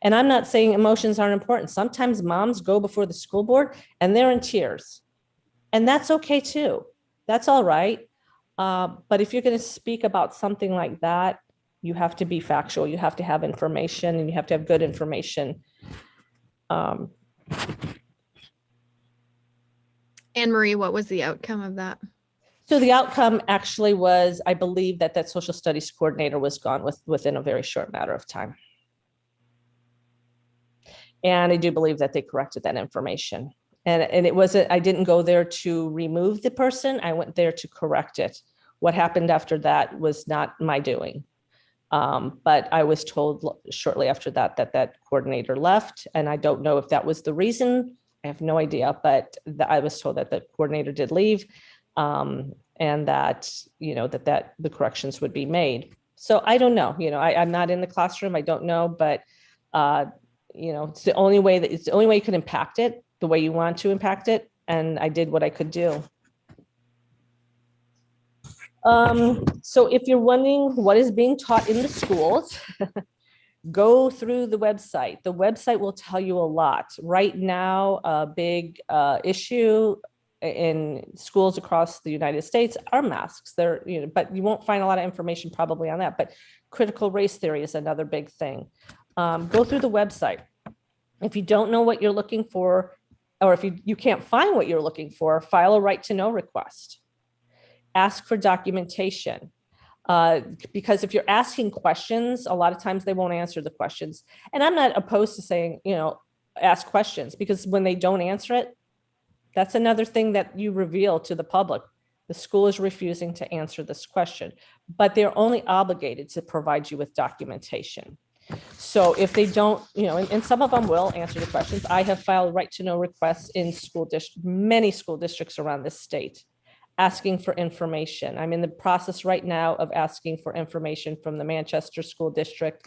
And I'm not saying emotions aren't important. Sometimes moms go before the school board and they're in tears. And that's okay too. That's all right. But if you're going to speak about something like that, you have to be factual. You have to have information, and you have to have good information. Anne Marie, what was the outcome of that? So the outcome actually was, I believe that social studies coordinator was gone within a very short matter of time. And I do believe that they corrected that information. And it wasn't, I didn't go there to remove the person. I went there to correct it. What happened after that was not my doing. But I was told shortly after that coordinator left. And I don't know if that was the reason. I have no idea, but I was told that the coordinator did leave, and that, that the corrections would be made. So I don't know, I'm not in the classroom. I don't know, but, it's the only way you can impact it, the way you want to impact it. And I did what I could do. So if you're wondering what is being taught in the schools, go through the website. The website will tell you a lot. Right now, a big issue in schools across the United States are masks. But you won't find a lot of information probably on that. But critical race theory is another big thing. Go through the website. If you don't know what you're looking for, or if you can't find what you're looking for, file a right to know request. Ask for documentation. Because if you're asking questions, a lot of times they won't answer the questions. And I'm not opposed to saying, ask questions, because when they don't answer it, that's another thing that you reveal to the public. The school is refusing to answer this question, but they're only obligated to provide you with documentation. So if they don't, and some of them will answer the questions. I have filed right to know requests in many school districts around this state, asking for information. I'm in the process right now of asking for information from the Manchester School District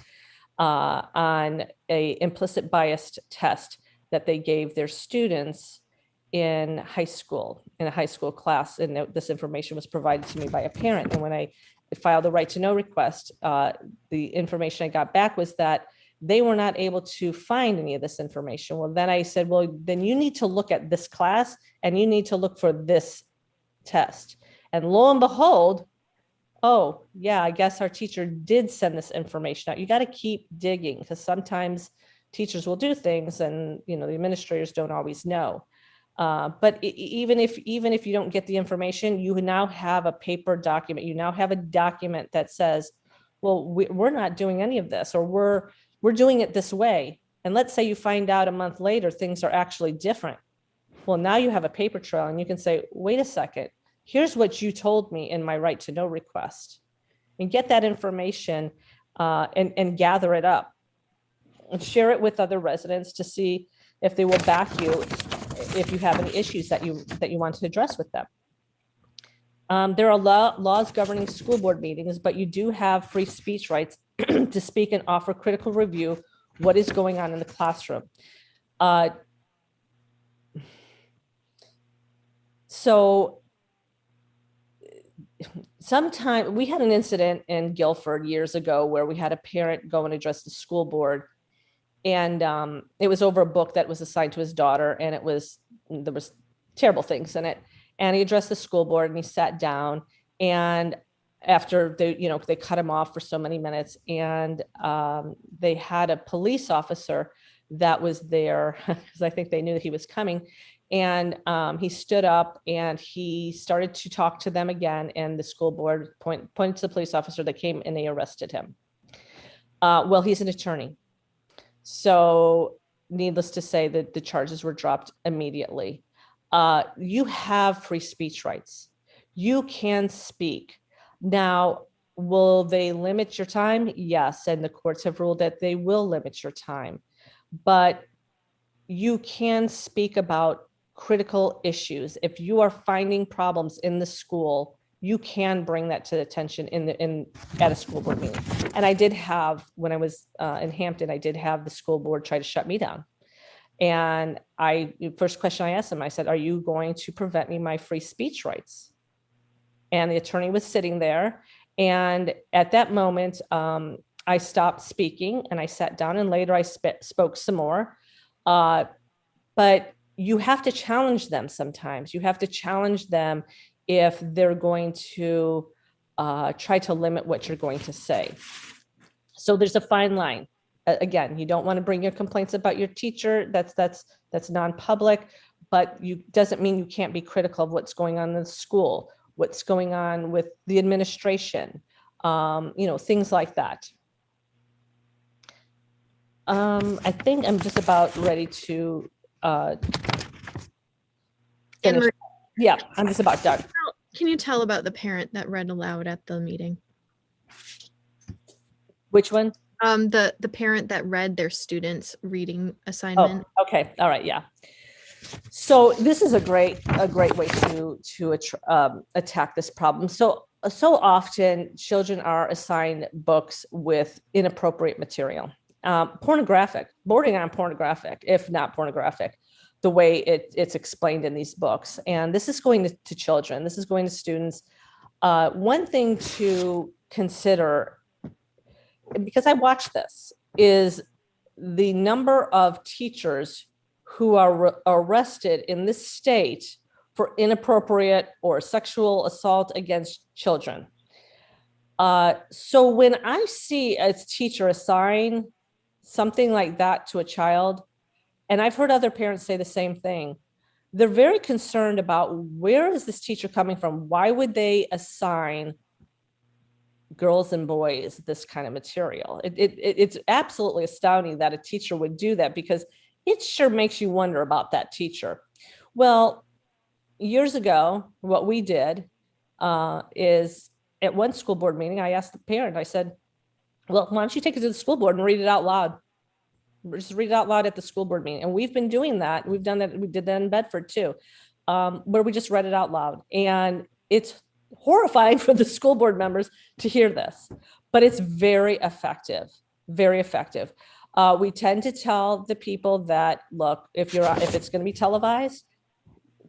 on a implicit biased test that they gave their students in a high school class. And this information was provided to me by a parent. And when I filed the right to know request, the information I got back was that they were not able to find any of this information. Well, then I said, well, then you need to look at this class and you need to look for this test. And lo and behold, oh yeah, I guess our teacher did send this information out. You got to keep digging, because sometimes teachers will do things and the administrators don't always know. But even if you don't get the information, you now have a paper document. You now have a document that says, well, we're not doing any of this, or we're doing it this way. And let's say you find out a month later, things are actually different. Well, now you have a paper trail and you can say, wait a second, here's what you told me in my right to know request. and get that information and gather it up and share it with other residents to see if they will back you if you have any issues that you want to address with them. There are laws governing school board meetings, but you do have free speech rights to speak and offer critical review what is going on in the classroom. So sometime we had an incident in Guilford years ago where we had a parent go and address the school board, and it was over a book that was assigned to his daughter, and there was terrible things in it. And he addressed the school board, and he sat down, and after they cut him off for so many minutes, and they had a police officer that was there because I think they knew that he was coming. And he stood up and he started to talk to them again. And the school board pointed to the police officer that came and they arrested him. Well, he's an attorney. So needless to say that the charges were dropped immediately. You have free speech rights. You can speak. Now, will they limit your time? Yes. And the courts have ruled that they will limit your time. But you can speak about critical issues. If you are finding problems in the school, you can bring that to the attention at a school board meeting. And I did have, when I was in Hampton, I did have the school board try to shut me down. And first question I asked them, I said, are you going to prevent me my free speech rights? And the attorney was sitting there. And at that moment, I stopped speaking and I sat down, and later I spoke some more. But you have to challenge them sometimes. You have to challenge them if they're going to try to limit what you're going to say. So there's a fine line. Again, you don't want to bring your complaints about your teacher. That's non-public, but doesn't mean you can't be critical of what's going on in the school, what's going on with the administration, things like that. I think I'm just about ready to finish. Yeah, I'm just about done. Can you tell about the parent that read aloud at the meeting? Which one? The parent that read their student's reading assignment. Oh, okay. All right. Yeah. So this is a great way to attack this problem. So often children are assigned books with inappropriate material, pornographic, bordering on pornographic, if not pornographic, the way it's explained in these books. And this is going to children. This is going to students. One thing to consider, because I watched this, is the number of teachers who are arrested in this state for inappropriate or sexual assault against children. So when I see a teacher assign something like that to a child, and I've heard other parents say the same thing, they're very concerned about where is this teacher coming from? Why would they assign girls and boys this kind of material? It's absolutely astounding that a teacher would do that, because it sure makes you wonder about that teacher. Well, years ago, what we did is at one school board meeting, I asked the parent, I said, well, why don't you take it to the school board and read it out loud? Just read it out loud at the school board meeting. And we've been doing that. We've done that. We did that in Bedford too, where we just read it out loud. And it's horrifying for the school board members to hear this, but it's very effective, very effective. We tend to tell the people that, look, if it's going to be televised,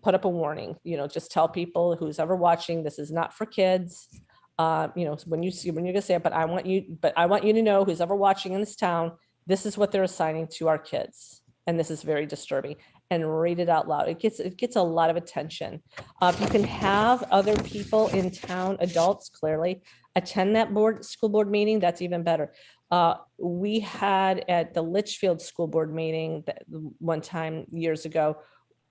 put up a warning, just tell people who's ever watching, this is not for kids. When you're going to say it, but I want you to know, who's ever watching in this town, this is what they're assigning to our kids. And this is very disturbing. And read it out loud. It gets a lot of attention. If you can have other people in town, adults clearly, attend that school board meeting, that's even better. We had at the Litchfield school board meeting one time years ago,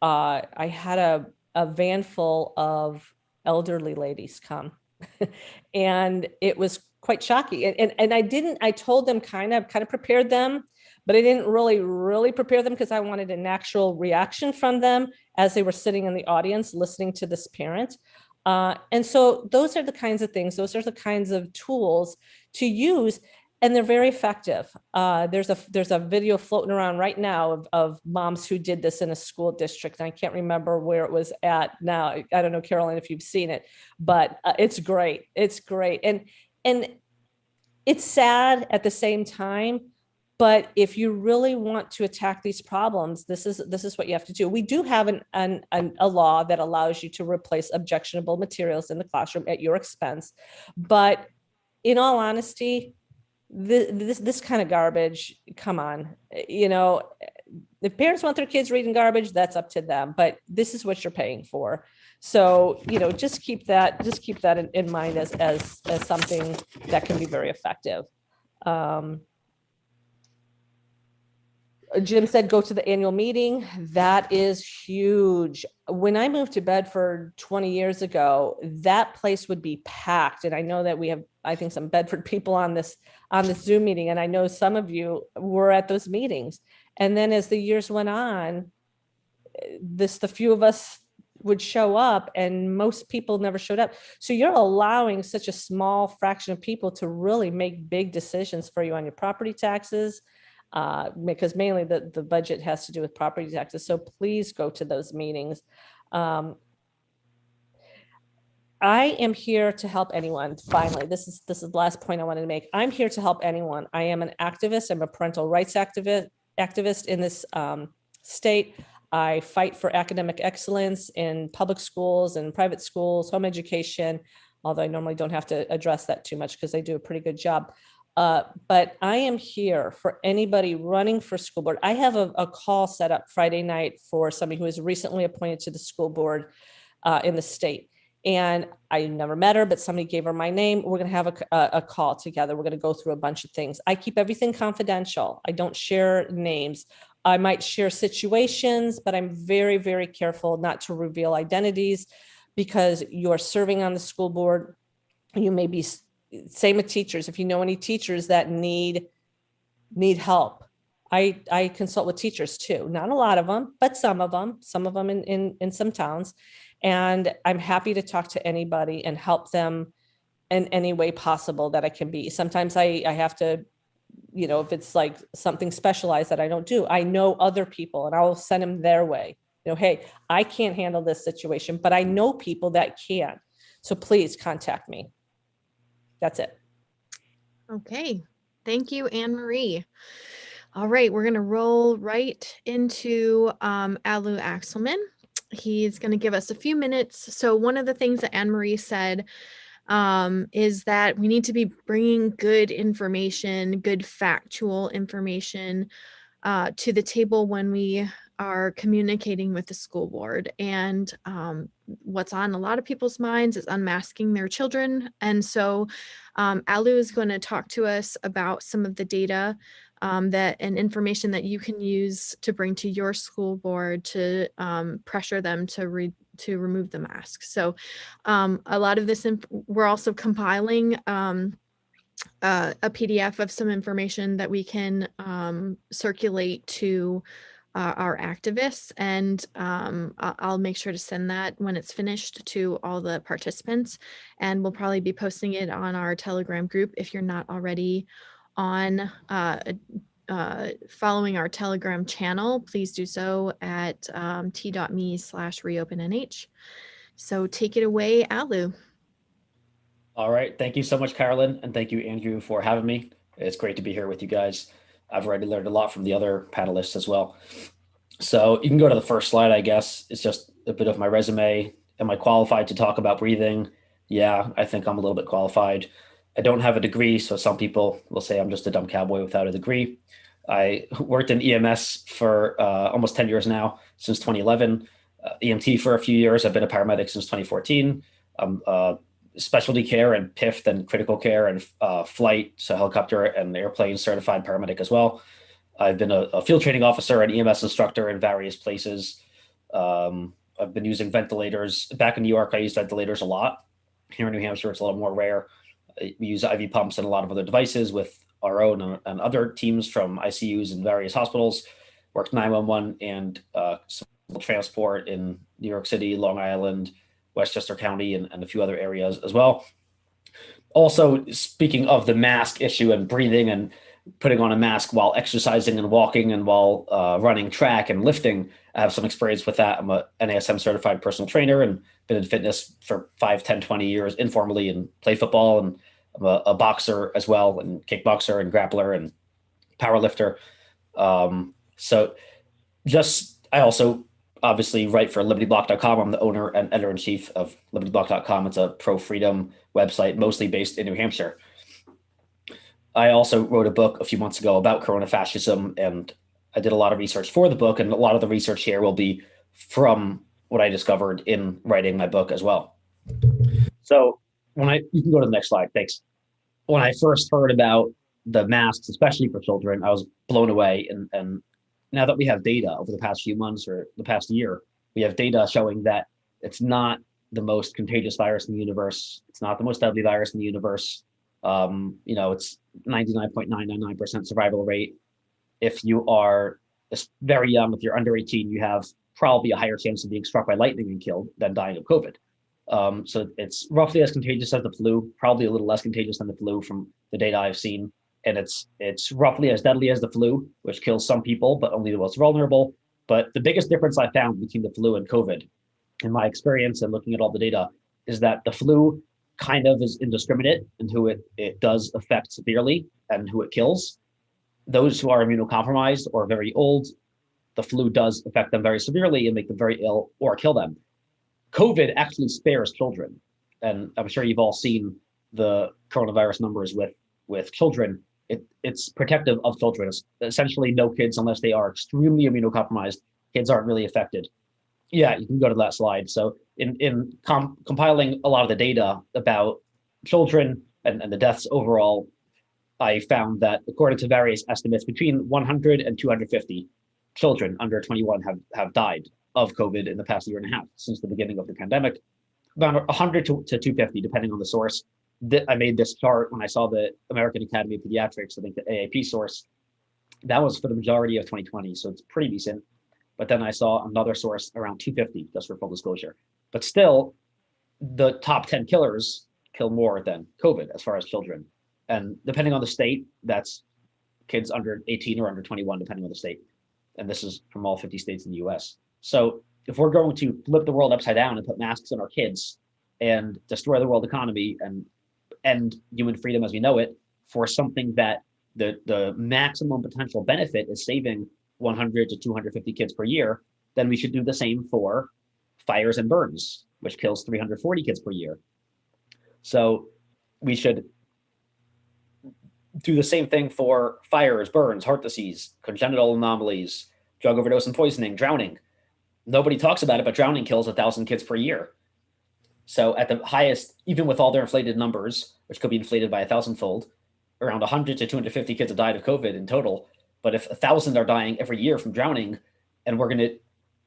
I had a van full of elderly ladies come. And it was quite shocking. And I told them, kind of prepared them, but I didn't really prepare them, because I wanted an actual reaction from them as they were sitting in the audience listening to this parent. And so those are the kinds of things, those are the kinds of tools to use, and they're very effective. There's a video floating around right now of moms who did this in a school district. And I can't remember where it was at now. I don't know, Carolyn, if you've seen it, but it's great. It's great. And it's sad at the same time. But if you really want to attack these problems, this is what you have to do. We do have a law that allows you to replace objectionable materials in the classroom at your expense. But in all honesty, this kind of garbage, come on, if parents want their kids reading garbage, that's up to them, but this is what you're paying for. So, just keep that in mind as something that can be very effective. Jim said, go to the annual meeting. That is huge. When I moved to Bedford 20 years ago, that place would be packed. And I know that we have, I think, some Bedford people on this Zoom meeting. And I know some of you were at those meetings. And then as the years went on, the few of us would show up and most people never showed up. So you're allowing such a small fraction of people to really make big decisions for you on your property taxes, because mainly the budget has to do with property taxes. So please go to those meetings. I am here to help anyone. Finally, this is the last point I wanted to make. I'm here to help anyone. I am an activist. I'm a parental rights activist in this state. I fight for academic excellence in public schools and private schools, home education, although I normally don't have to address that too much because they do a pretty good job. But I am here for anybody running for school board. I have a call set up Friday night for somebody who is recently appointed to the school board in the state. And I never met her, but somebody gave her my name. We're going to have a call together. We're going to go through a bunch of things. I keep everything confidential. I don't share names. I might share situations, but I'm very, very careful not to reveal identities because you're serving on the school board. You may be, same with teachers. If you know any teachers that need help, I consult with teachers too. Not a lot of them, but some of them in some towns. And I'm happy to talk to anybody and help them in any way possible that I can be. Sometimes I have to, if it's like something specialized that I don't do, I know other people and I'll send them their way. Hey, I can't handle this situation, but I know people that can. So please contact me. That's it. Okay. Thank you, Anne Marie. All right, we're going to roll right into Alu Axelman. He's going to give us a few minutes. So one of the things that Anne Marie said is that we need to be bringing good information, good factual information to the table when we are communicating with the school board. And what's on a lot of people's minds is unmasking their children. And so Alu is going to talk to us about some of the data and information that you can use to bring to your school board to pressure them to remove the mask. So a lot of this, we're also compiling a PDF of some information that we can circulate to our activists, and I'll make sure to send that when it's finished to all the participants, and we'll probably be posting it on our Telegram group. If you're not already on following our Telegram channel, please do so at t.me/reopennh. So take it away, Alu. All right. Thank you so much, Carolyn. And thank you, Andrew, for having me. It's great to be here with you guys. I've already learned a lot from the other panelists as well. So you can go to the first slide, I guess. It's just a bit of my resume. Am I qualified to talk about breathing? Yeah, I think I'm a little bit qualified. I don't have a degree, so some people will say I'm just a dumb cowboy without a degree. I worked in EMS for almost 10 years now, since 2011. EMT for a few years. I've been a paramedic since 2014. Specialty care and PIF, then critical care and flight, so helicopter and airplane certified paramedic as well. I've been a field training officer and EMS instructor in various places. I've been using ventilators. Back in New York, I used ventilators a lot. Here in New Hampshire, it's a little more rare. We use IV pumps and a lot of other devices with our own and other teams from ICUs in various hospitals. Worked 911 and transport in New York City, Long Island, Westchester County and a few other areas as well. Also, speaking of the mask issue and breathing and putting on a mask while exercising and walking and while running track and lifting, I have some experience with that. I'm a NASM certified personal trainer and been in fitness for 5, 10, 20 years informally and play football. And I'm a boxer as well, and kickboxer and grappler and power lifter. I also obviously write for LibertyBlock.com. I'm the owner and editor-in-chief of LibertyBlock.com. It's a pro-freedom website, mostly based in New Hampshire. I also wrote a book a few months ago about corona fascism, and I did a lot of research for the book, and a lot of the research here will be from what I discovered in writing my book as well. So you can go to the next slide, thanks. When I first heard about the masks, especially for children, I was blown away. And now that we have data over the past few months or the past year, we have data showing that it's not the most contagious virus in the universe. It's not the most deadly virus in the universe. It's 99.999% survival rate. If you are very young, if you're under 18, you have probably a higher chance of being struck by lightning and killed than dying of COVID. So it's roughly as contagious as the flu, probably a little less contagious than the flu from the data I've seen. And it's roughly as deadly as the flu, which kills some people, but only the most vulnerable. But the biggest difference I found between the flu and COVID, in my experience and looking at all the data, is that the flu kind of is indiscriminate in who it does affect severely and who it kills. Those who are immunocompromised or very old, the flu does affect them very severely and make them very ill or kill them. COVID actually spares children. And I'm sure you've all seen the coronavirus numbers with children. It's protective of children. It's essentially no kids unless they are extremely immunocompromised. Kids aren't really affected. Yeah, you can go to that slide. So in compiling a lot of the data about children and the deaths overall, I found that according to various estimates, between 100 and 250 children under 21 have died of COVID in the past year and a half since the beginning of the pandemic. About 100 to 250, depending on the source. I made this chart when I saw the American Academy of Pediatrics, I think the AAP source. That was for the majority of 2020, so it's pretty decent. But then I saw another source around 250, just for full disclosure. But still, the top 10 killers kill more than COVID as far as children. And depending on the state, that's kids under 18 or under 21, depending on the state. And this is from all 50 states in the US. So if we're going to flip the world upside down and put masks on our kids and destroy the world economy and end human freedom as we know it for something that the maximum potential benefit is saving 100 to 250 kids per year, then we should do the same for fires and burns, which kills 340 kids per year. So we should do the same thing for fires, burns, heart disease, congenital anomalies, drug overdose and poisoning, drowning. Nobody talks about it, but drowning kills 1,000 kids per year. So at the highest, even with all their inflated numbers, which could be inflated by 1,000-fold, around 100 to 250 kids have died of COVID in total. But if 1,000 are dying every year from drowning, and we're going to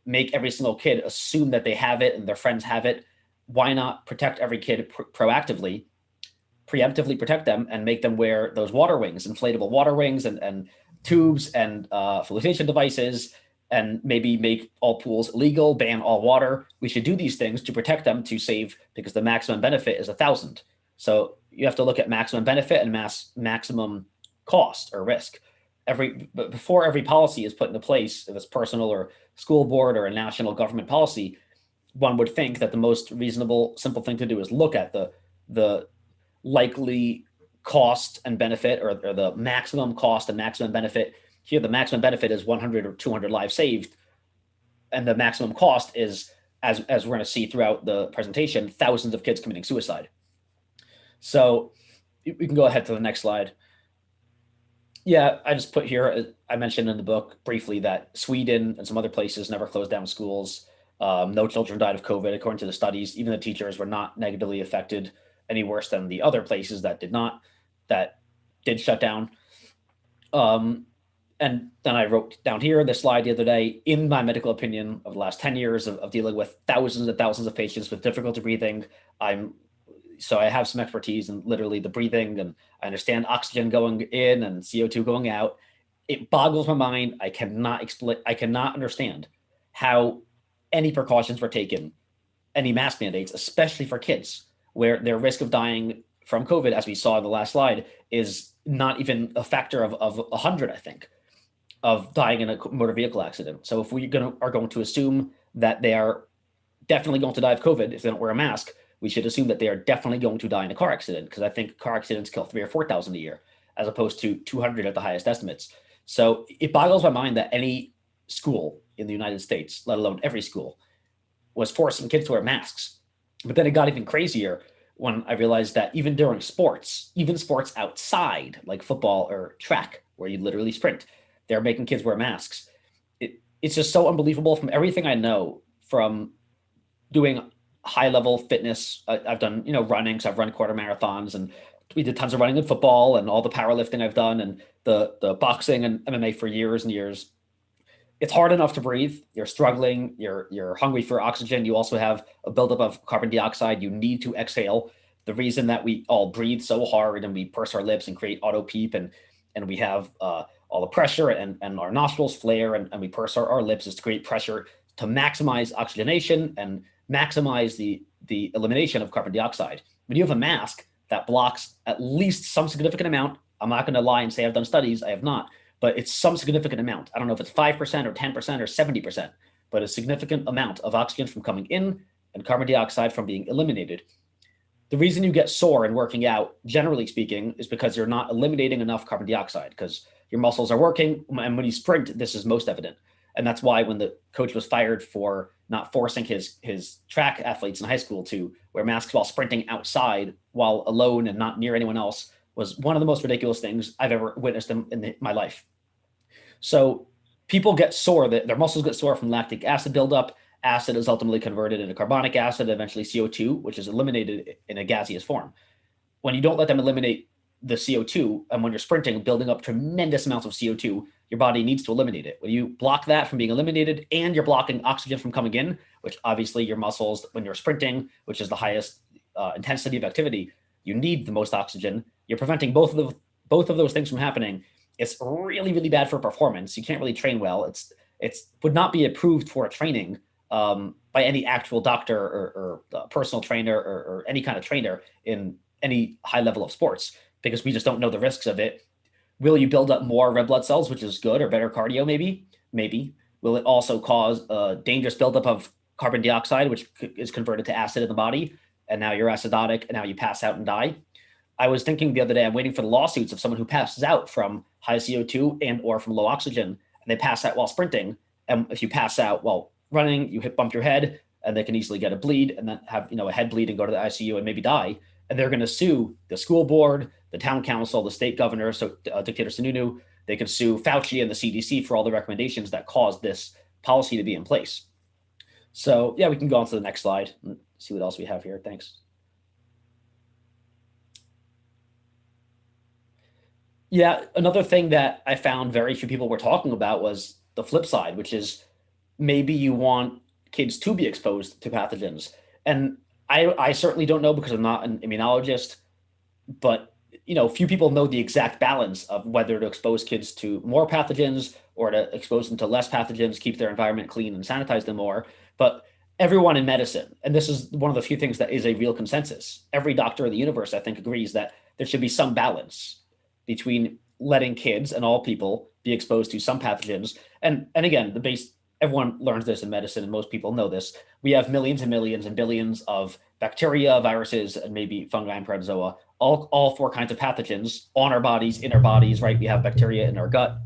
make every single kid assume that they have it and their friends have it, why not protect every kid proactively, preemptively protect them and make them wear those water wings, inflatable water wings and tubes and flotation devices, and maybe make all pools illegal, ban all water. We should do these things to protect them, to save, because the maximum benefit is 1,000. So you have to look at maximum benefit and maximum cost or risk. Before every policy is put into place, if it's personal or school board or a national government policy, one would think that the most reasonable, simple thing to do is look at the likely cost and benefit, or the maximum cost and maximum benefit. Here, the maximum benefit is 100 or 200 lives saved, and the maximum cost is, as we're going to see throughout the presentation, thousands of kids committing suicide. So we can go ahead to the next slide. Yeah, I just put here, I mentioned in the book briefly that Sweden and some other places never closed down schools. No children died of COVID, according to the studies. Even the teachers were not negatively affected any worse than the other places that did shut down. And then I wrote down here this slide the other day, in my medical opinion of the last 10 years of dealing with thousands and thousands of patients with difficulty breathing, so I have some expertise in literally the breathing, and I understand oxygen going in and CO2 going out. It boggles my mind. I cannot understand how any precautions were taken any mask mandates, especially for kids, where their risk of dying from COVID, as we saw in the last slide, is not even a factor of 100, I think, of dying in a motor vehicle accident. So if we are going to assume that they are definitely going to die of COVID if they don't wear a mask, we should assume that they are definitely going to die in a car accident, because I think car accidents kill 3,000 or 4,000 a year, as opposed to 200 at the highest estimates. So it boggles my mind that any school in the United States, let alone every school, was forcing kids to wear masks. But then it got even crazier when I realized that even during sports, even sports outside, like football or track, where you literally sprint, they're making kids wear masks. It's just so unbelievable. From everything I know, from doing high level fitness, I've done, running, so I've run quarter marathons, and we did tons of running in football, and all the powerlifting I've done, and the boxing and MMA for years and years. It's hard enough to breathe. You're struggling. You're hungry for oxygen. You also have a buildup of carbon dioxide. You need to exhale. The reason that we all breathe so hard and we purse our lips and create auto peep, and we have all the pressure, and our nostrils flare, and we purse our lips, is to create pressure to maximize oxygenation and maximize the elimination of carbon dioxide. When you have a mask that blocks at least some significant amount, I'm not going to lie and say I've done studies, I have not, but it's some significant amount. I don't know if it's 5% or 10% or 70%, but a significant amount of oxygen from coming in and carbon dioxide from being eliminated. The reason you get sore in working out, generally speaking, is because you're not eliminating enough carbon dioxide, because your muscles are working. And when you sprint, this is most evident. And that's why when the coach was fired for not forcing his track athletes in high school to wear masks while sprinting outside while alone and not near anyone else, was one of the most ridiculous things I've ever witnessed in my life. So people get sore, their muscles get sore from lactic acid buildup. Acid is ultimately converted into carbonic acid, eventually CO2, which is eliminated in a gaseous form. When you don't let them eliminate the CO2, and when you're sprinting, building up tremendous amounts of CO2, your body needs to eliminate it. When you block that from being eliminated, and you're blocking oxygen from coming in, which obviously your muscles, when you're sprinting, which is the highest intensity of activity, you need the most oxygen. You're preventing both of those things from happening. It's really, really bad for performance. You can't really train well. It would not be approved for training by any actual doctor or personal trainer or any kind of trainer in any high level of sports, because we just don't know the risks of it. Will you build up more red blood cells, which is good, or better cardio? Maybe. Will it also cause a dangerous buildup of carbon dioxide, which is converted to acid in the body, and now you're acidotic, and now you pass out and die? I was thinking the other day, I'm waiting for the lawsuits of someone who passes out from high CO2 and or from low oxygen, and they pass out while sprinting. And if you pass out while running, you bump your head, and they can easily get a bleed and then have a head bleed and go to the ICU and maybe die. And they're going to sue the school board, the town council, the state governor, so Dictator Sununu. They can sue Fauci and the CDC for all the recommendations that caused this policy to be in place. So yeah, we can go on to the next slide and see what else we have here. Thanks. Yeah, another thing that I found very few people were talking about was the flip side, which is maybe you want kids to be exposed to pathogens. And I certainly don't know, because I'm not an immunologist, but few people know the exact balance of whether to expose kids to more pathogens or to expose them to less pathogens, keep their environment clean and sanitize them more. But everyone in medicine, and this is one of the few things that is a real consensus, every doctor in the universe, I think, agrees that there should be some balance between letting kids and all people be exposed to some pathogens. And again, everyone learns this in medicine, and most people know this. We have millions and millions and billions of bacteria, viruses, and maybe fungi and protozoa, all four kinds of pathogens on our bodies, in our bodies, right? We have bacteria in our gut.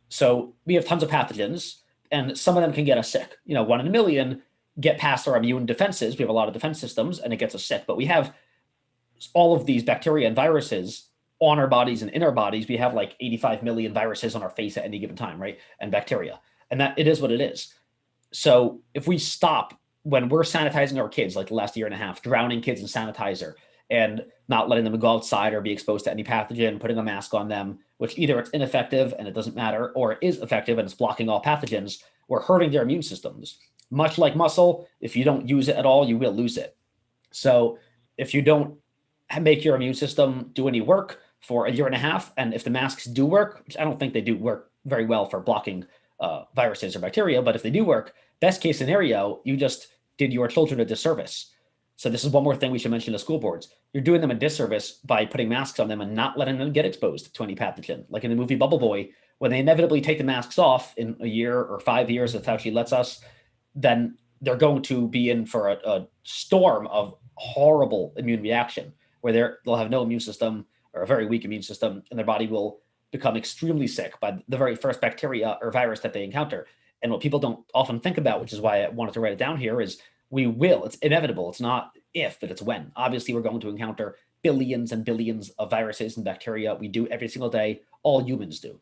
So we have tons of pathogens, and some of them can get us sick. 1 in a million get past our immune defenses. We have a lot of defense systems, and it gets us sick. But we have all of these bacteria and viruses on our bodies and in our bodies. We have like 85 million viruses on our face at any given time, right? And bacteria. And that it is what it is. So if we stop when we're sanitizing our kids, like the last year and a half, drowning kids in sanitizer and not letting them go outside or be exposed to any pathogen, putting a mask on them, which either it's ineffective and it doesn't matter, or it is effective and it's blocking all pathogens, we're hurting their immune systems. Much like muscle, if you don't use it at all, you will lose it. So if you don't make your immune system do any work for a year and a half, and if the masks do work, which I don't think they do work very well for blocking viruses or bacteria, but if they do work, best case scenario, you just did your children a disservice. So this is one more thing we should mention to school boards. You're doing them a disservice by putting masks on them and not letting them get exposed to any pathogen. Like in the movie Bubble Boy, when they inevitably take the masks off in a year or 5 years, if Fauci lets us, then they're going to be in for a storm of horrible immune reaction where they'll have no immune system or a very weak immune system, and their body will become extremely sick by the very first bacteria or virus that they encounter. And what people don't often think about, which is why I wanted to write it down here, is it's inevitable. It's not if, but it's when. Obviously, we're going to encounter billions and billions of viruses and bacteria. We do every single day. All humans do.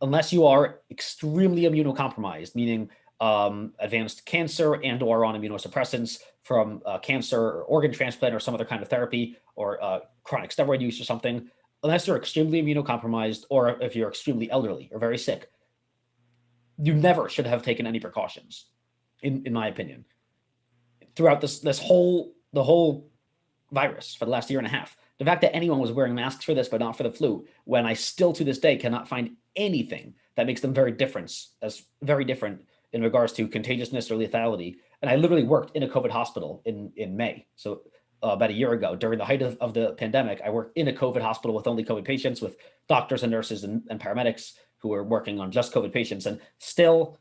Unless you are extremely immunocompromised, meaning advanced cancer and or on immunosuppressants from cancer or organ transplant or some other kind of therapy or chronic steroid use or something, unless you're extremely immunocompromised or if you're extremely elderly or very sick, you never should have taken any precautions, in my opinion. Throughout the whole virus for the last year and a half, the fact that anyone was wearing masks for this but not for the flu, when I still to this day cannot find anything that makes them very different in regards to contagiousness or lethality. And I literally worked in a COVID hospital in May. So about a year ago, during the height of the pandemic, I worked in a COVID hospital with only COVID patients, with doctors and nurses and paramedics who were working on just COVID patients. And still,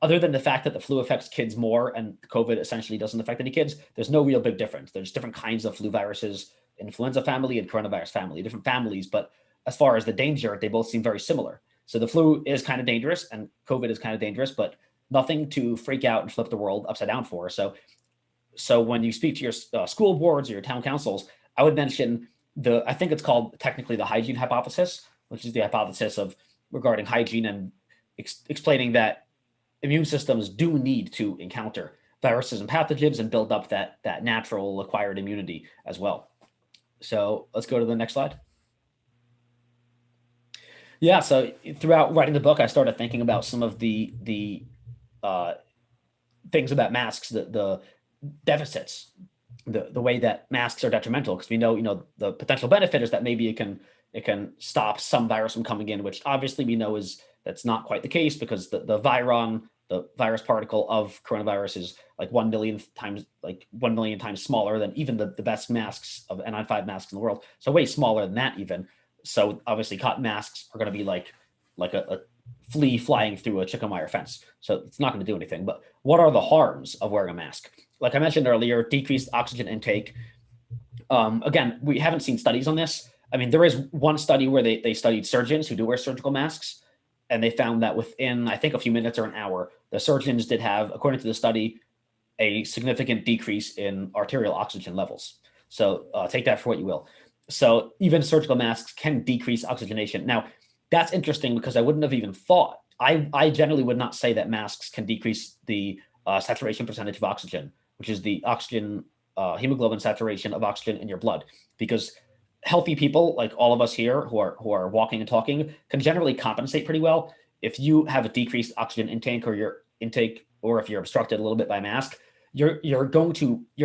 other than the fact that the flu affects kids more and COVID essentially doesn't affect any kids, there's no real big difference. There's different kinds of flu viruses, influenza family and coronavirus family, different families. But as far as the danger, they both seem very similar. So the flu is kind of dangerous and COVID is kind of dangerous, but nothing to freak out and flip the world upside down for. So when you speak to your school boards or your town councils, I would mention I think it's called technically the hygiene hypothesis, which is the hypothesis of regarding hygiene and explaining that immune systems do need to encounter viruses and pathogens and build up that natural acquired immunity as well. So let's go to the next slide. Yeah, so throughout writing the book, I started thinking about some of the things about masks, the deficits, the way that masks are detrimental, because we know, the potential benefit is that maybe it can stop some virus from coming in, which obviously we know that's not quite the case, because the virus particle of coronavirus is like 1 million times smaller than even the best masks of N95 masks in the world. So way smaller than that even. So obviously cotton masks are going to be like a flea flying through a chicken wire fence. So it's not going to do anything. But what are the harms of wearing a mask? Like I mentioned earlier, decreased oxygen intake. Again, we haven't seen studies on this. I mean, there is one study where they studied surgeons who do wear surgical masks, and they found that within, I think, a few minutes or an hour, the surgeons did have, according to the study, a significant decrease in arterial oxygen levels. So take that for what you will. So even surgical masks can decrease oxygenation. Now, that's interesting because I wouldn't have even thought. I generally would not say that masks can decrease the saturation percentage of oxygen, which is the oxygen, hemoglobin saturation of oxygen in your blood, because healthy people like all of us here who are walking and talking can generally compensate pretty well. If you have a decreased oxygen intake or if you're obstructed a little bit by a mask, your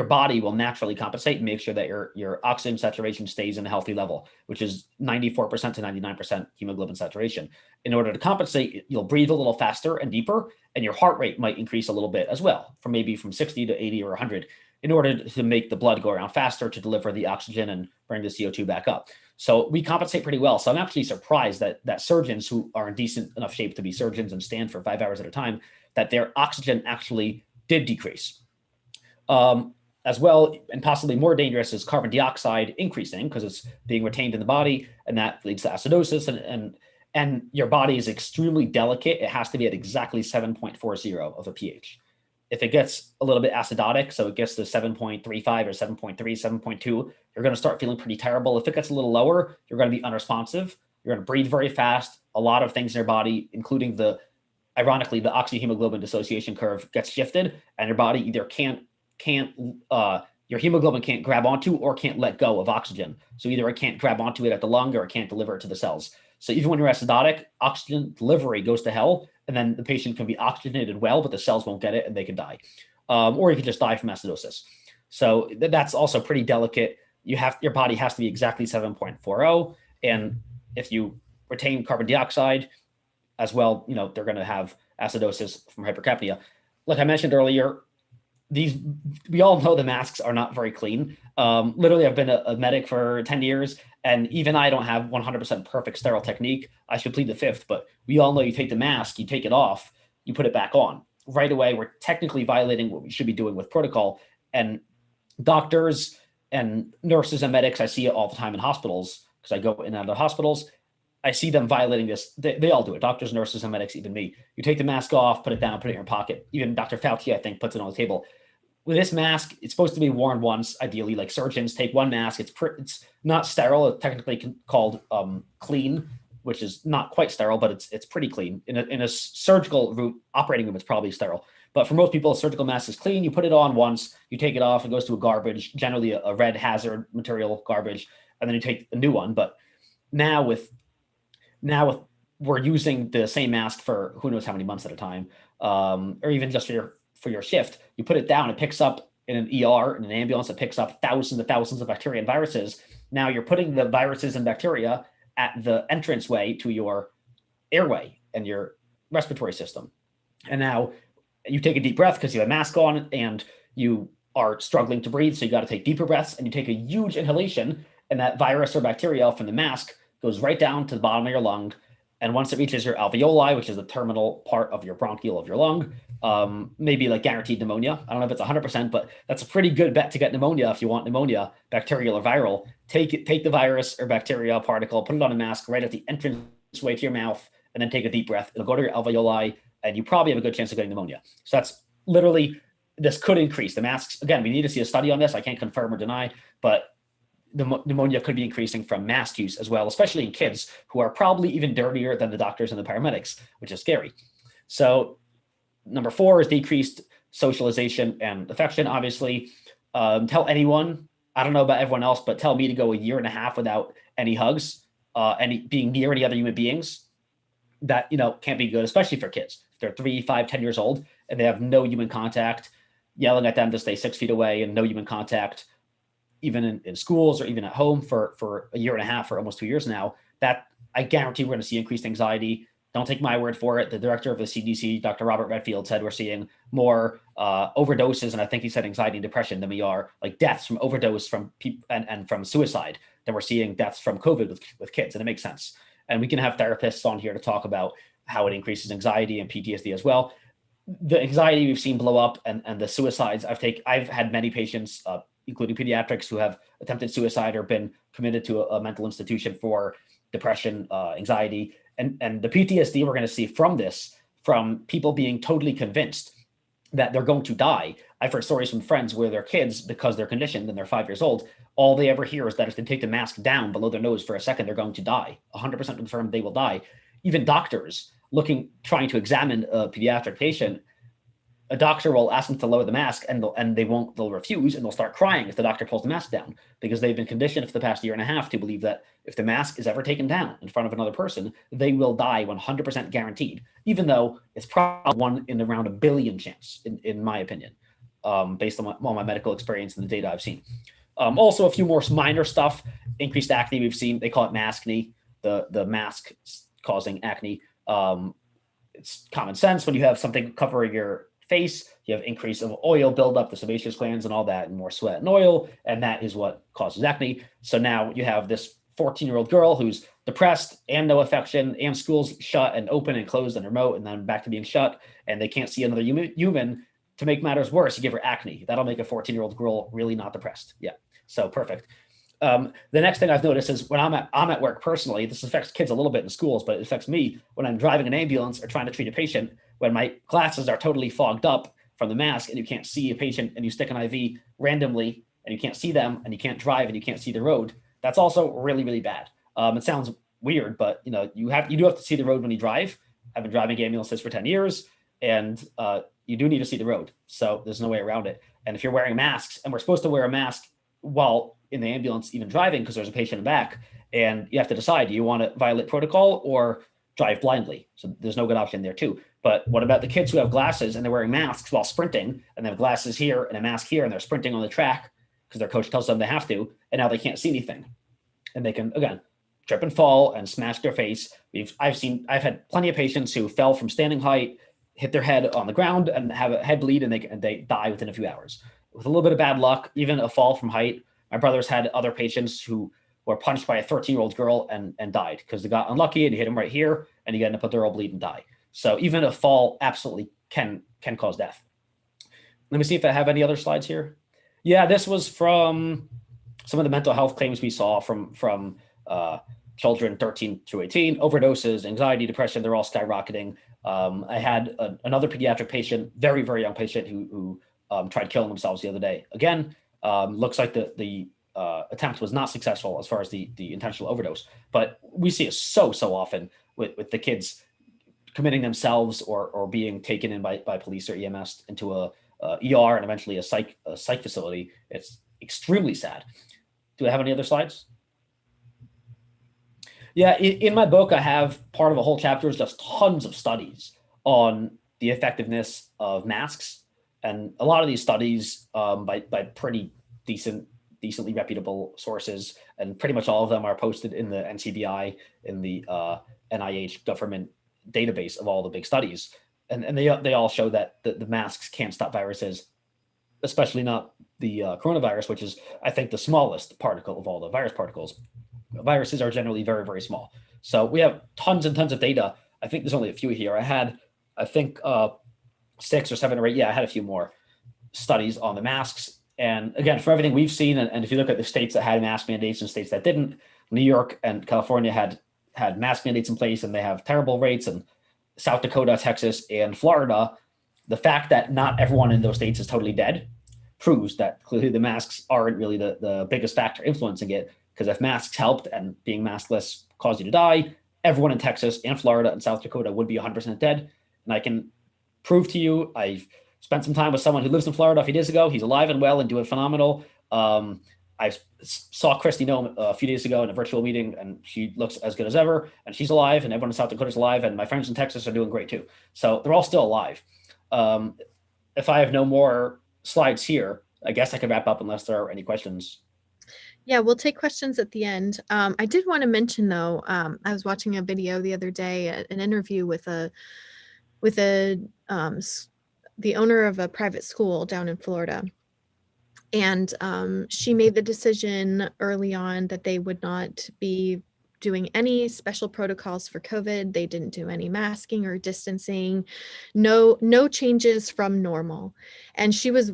body will naturally compensate and make sure that your oxygen saturation stays in a healthy level, which is 94% to 99% hemoglobin saturation. In order to compensate, you'll breathe a little faster and deeper, and your heart rate might increase a little bit as well, from 60 to 80 or 100, in order to make the blood go around faster to deliver the oxygen and bring the CO2 back up. So we compensate pretty well. So I'm actually surprised that surgeons who are in decent enough shape to be surgeons and stand for 5 hours at a time, that their oxygen actually did decrease. As well, and possibly more dangerous, is carbon dioxide increasing because it's being retained in the body, and that leads to acidosis. And your body is extremely delicate. It has to be at exactly 7.40 of a pH. If it gets a little bit acidotic, so it gets to 7.35 or 7.3, 7.2, you're going to start feeling pretty terrible. If it gets a little lower, you're going to be unresponsive. You're going to breathe very fast. A lot of things in your body, including ironically, the oxyhemoglobin dissociation curve gets shifted, and your body either your hemoglobin can't grab onto or can't let go of oxygen. So either it can't grab onto it at the lung or it can't deliver it to the cells. So even when you're acidotic, oxygen delivery goes to hell, and then the patient can be oxygenated well, but the cells won't get it and they can die. Or you can just die from acidosis. So that's also pretty delicate. Your body has to be exactly 7.40. And if you retain carbon dioxide as well, they're going to have acidosis from hypercapnia. Like I mentioned earlier, we all know the masks are not very clean. Literally, I've been a medic for 10 years, and even I don't have 100% perfect sterile technique. I should plead the fifth, but we all know you take the mask, you take it off, you put it back on. Right away, we're technically violating what we should be doing with protocol. And doctors and nurses and medics, I see it all the time in hospitals because I go in and out of hospitals. I see them violating this. They all do it. Doctors, nurses, and medics, even me. You take the mask off, put it down, put it in your pocket. Even Dr. Fauci, I think, puts it on the table. With this mask, it's supposed to be worn once, ideally. Like surgeons take one mask. It's not sterile. It's technically called clean, which is not quite sterile, but it's pretty clean. In a surgical room, operating room, it's probably sterile. But for most people, a surgical mask is clean. You put it on once, you take it off, it goes to a garbage, generally a red hazard material garbage, and then you take a new one. But now we're using the same mask for who knows how many months at a time, or even just for your shift. You put it down, it picks up in an ER, in an ambulance, it picks up thousands of bacteria and viruses. Now you're putting the viruses and bacteria at the entranceway to your airway and your respiratory system. And now you take a deep breath because you have a mask on and you are struggling to breathe. So you got to take deeper breaths and you take a huge inhalation, and that virus or bacteria from the mask goes right down to the bottom of your lung. And once it reaches your alveoli, which is the terminal part of your bronchial of your lung, maybe like guaranteed pneumonia. I don't know if it's 100%, but that's a pretty good bet to get pneumonia if you want pneumonia, bacterial or viral. Take the virus or bacteria particle, put it on a mask right at the entrance way to your mouth, and then take a deep breath. It'll go to your alveoli, and you probably have a good chance of getting pneumonia. So that's literally, this could increase. The masks, again, we need to see a study on this. I can't confirm or deny, but the pneumonia could be increasing from mask use as well, especially in kids who are probably even dirtier than the doctors and the paramedics, which is scary. So number 4 is decreased socialization and affection. Obviously, tell anyone, I don't know about everyone else, but tell me to go a year and a half without any hugs, any being near any other human beings. That, can't be good, especially for kids. If they're 3, 5, 10 years old and they have no human contact, yelling at them to stay 6 feet away and no human contact, even in schools or even at home for a year and a half or almost 2 years now, that I guarantee we're going to see increased anxiety. Don't take my word for it. The director of the CDC, Dr. Robert Redfield, said we're seeing more overdoses, and I think he said anxiety and depression, than we are like deaths from overdose from people and from suicide, than we're seeing deaths from COVID with kids, and it makes sense. And we can have therapists on here to talk about how it increases anxiety and PTSD as well. The anxiety we've seen blow up and the suicides, I've had many patients, including pediatrics, who have attempted suicide or been committed to a mental institution for depression, anxiety, and the PTSD we're going to see from this, from people being totally convinced that they're going to die. I've heard stories from friends where their kids, because they're conditioned and they're 5 years old, all they ever hear is that if they take the mask down below their nose for a second, they're going to die. 100% confirmed they will die. Even doctors trying to examine a pediatric patient, a doctor will ask them to lower the mask and they'll refuse, and they'll start crying if the doctor pulls the mask down, because they've been conditioned for the past year and a half to believe that if the mask is ever taken down in front of another person, they will die 100% guaranteed, even though it's probably 1 in around 1 billion chance, in my opinion, based on my medical experience and the data I've seen. Also, a few more minor stuff. Increased acne we've seen. They call it maskne, the mask causing acne. It's common sense. When you have something covering your face, you have increase of oil buildup, the sebaceous glands and all that, and more sweat and oil, and that is what causes acne. So now you have this 14-year-old girl who's depressed and no affection, and school's shut and open and closed and remote, and then back to being shut, and they can't see another human. To make matters worse, you give her acne. That'll make a 14-year-old girl really not depressed. Yeah, so perfect. The next thing I've noticed is when I'm at work personally, this affects kids a little bit in schools, but it affects me when I'm driving an ambulance or trying to treat a patient, when my glasses are totally fogged up from the mask and you can't see a patient, and you stick an IV randomly and you can't see them, and you can't drive and you can't see the road. That's also really, really bad. It sounds weird, but you do have to see the road when you drive. I've been driving ambulances for 10 years, and you do need to see the road. So there's no way around it. And if you're wearing masks, and we're supposed to wear a mask while in the ambulance, even driving, because there's a patient in the back, and you have to decide, do you want to violate protocol or drive blindly? So there's no good option there too. But what about the kids who have glasses and they're wearing masks while sprinting, and they have glasses here and a mask here, and they're sprinting on the track because their coach tells them they have to, and now they can't see anything. And they can, again, trip and fall and smash their face. I've had plenty of patients who fell from standing height, hit their head on the ground and have a head bleed, and they die within a few hours. With a little bit of bad luck, even a fall from height. My brother's had other patients who were punched by a 13-year-old girl and died because they got unlucky and he hit him right here and he ended up with their bleed and die. So even a fall absolutely can cause death. Let me see if I have any other slides here. Yeah, this was from some of the mental health claims we saw from children 13 to 18, overdoses, anxiety, depression, they're all skyrocketing. I had another pediatric patient, very, very young patient who tried killing themselves the other day. Again, looks like the attempt was not successful as far as the intentional overdose, but we see it so often with the kids committing themselves or being taken in by police or EMS into a ER and eventually a psych facility. It's extremely sad. Do I have any other slides? Yeah, in my book, I have part of a whole chapter is just tons of studies on the effectiveness of masks. And a lot of these studies by pretty decently reputable sources, and pretty much all of them are posted in the NCBI, in the NIH government database of all the big studies. And they all show that the masks can't stop viruses, especially not the coronavirus, which is, I think, the smallest particle of all the virus particles. Viruses are generally very, very small. So we have tons and tons of data. I think there's only a few here. I think 6 or 7 or 8. Yeah, I had a few more studies on the masks. And again, for everything we've seen, and if you look at the states that had mask mandates and states that didn't, New York and California had mask mandates in place and they have terrible rates, and South Dakota, Texas, and Florida, the fact that not everyone in those states is totally dead proves that clearly the masks aren't really the biggest factor influencing it. Because if masks helped and being maskless caused you to die, everyone in Texas and Florida and South Dakota would be 100% dead. And I can prove to you, I've spent some time with someone who lives in Florida a few days ago. He's alive and well and doing phenomenal. I saw Christy Nome a few days ago in a virtual meeting, and she looks as good as ever, and she's alive, and everyone in South Dakota is alive, and my friends in Texas are doing great too. So they're all still alive. If I have no more slides here, I guess I could wrap up unless there are any questions. Yeah, we'll take questions at the end. I did want to mention though, I was watching a video the other day, an interview with the owner of a private school down in Florida. And she made the decision early on that they would not be doing any special protocols for COVID. They didn't do any masking or distancing, no changes from normal. And she was,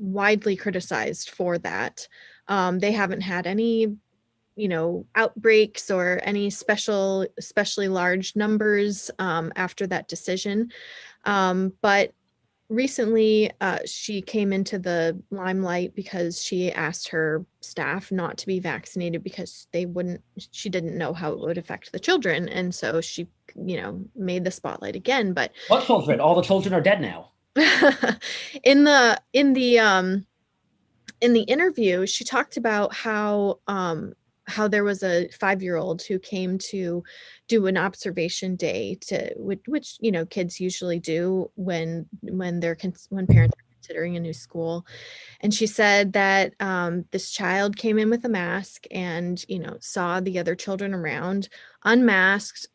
widely criticized for that. They haven't had any, outbreaks or any especially large numbers after that decision. But recently, she came into the limelight because she asked her staff not to be vaccinated because she didn't know how it would affect the children. And so she, made the spotlight again. But what children? All the children are dead now. in the interview, she talked about how there was a 5-year-old who came to do an observation day which kids usually do when parents are considering a new school. And she said that this child came in with a mask and saw the other children around unmasked,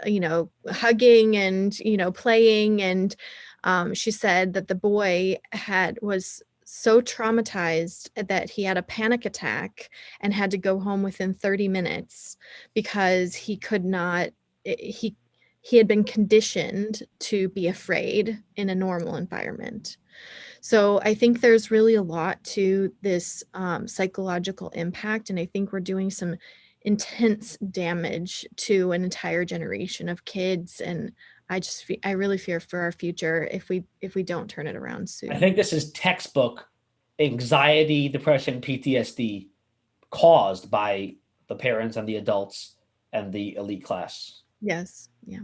hugging and playing. And she said that the boy was so traumatized that he had a panic attack and had to go home within 30 minutes because he had been conditioned to be afraid in a normal environment. So I think there's really a lot to this psychological impact, and I think we're doing some intense damage to an entire generation of kids. And I really fear for our future if we don't turn it around soon. I think this is textbook anxiety, depression, PTSD caused by the parents and the adults and the elite class. Yes. Yeah.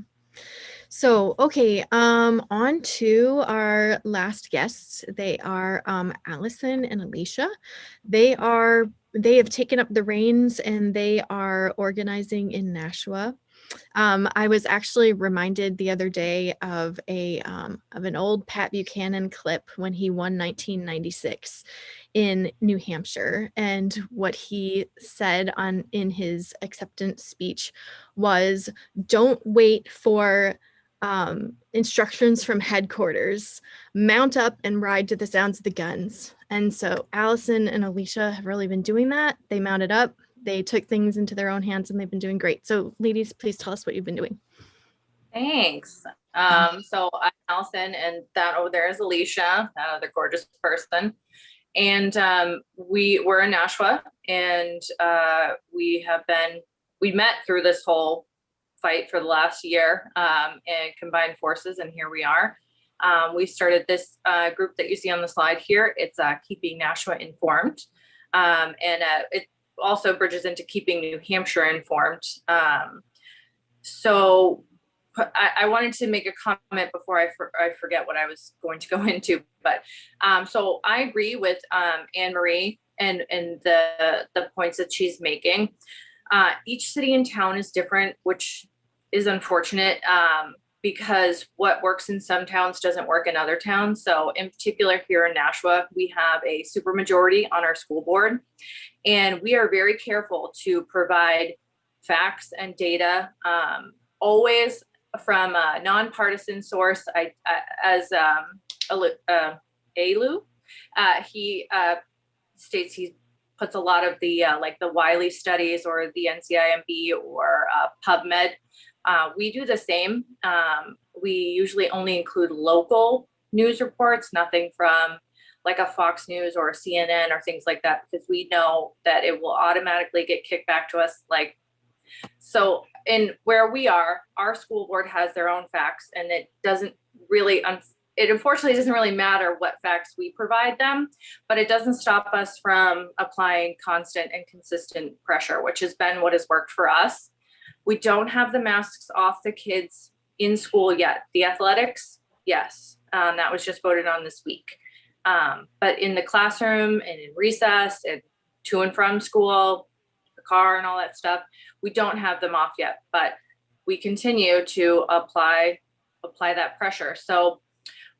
So, okay, on to our last guests. They are Allison and Alicia. They have taken up the reins and they are organizing in Nashua. I was actually reminded the other day of an old Pat Buchanan clip when he won 1996 in New Hampshire, and what he said in his acceptance speech was, "Don't wait for instructions from headquarters, mount up and ride to the sounds of the guns. And so Allison and Alicia have really been doing that. They mounted up, they took things into their own hands, and they've been doing great. So ladies, please tell us what you've been doing. Thanks. So I'm Allison, and that over there is Alicia, that other gorgeous person. And we're in Nashua, and we met through this whole fight for the last year, and combined forces, and here we are. We started this group that you see on the slide here. It's Keeping Nashua Informed, and it also bridges into Keeping New Hampshire Informed. So I wanted to make a comment before I forget what I was going to go into, but so I agree with Anne Marie and the points that she's making. Each city and town is different, which is unfortunate because what works in some towns doesn't work in other towns. So in particular here in Nashua, we have a supermajority on our school board, and we are very careful to provide facts and data always from a nonpartisan source. Alu, he states he puts a lot of the like the Wiley studies or the NCIMB or PubMed. We do the same. We usually only include local news reports, nothing from like a Fox News or a CNN or things like that, because we know that it will automatically get kicked back to us. So in where we are, our school board has their own facts, and it doesn't really, it unfortunately doesn't really matter what facts we provide them, but it doesn't stop us from applying constant and consistent pressure, which has been what has worked for us. We don't have the masks off the kids in school yet. The athletics, yes, that was just voted on this week. But in the classroom and in recess and to and from school, the car and all that stuff, we don't have them off yet, but we continue to apply that pressure. So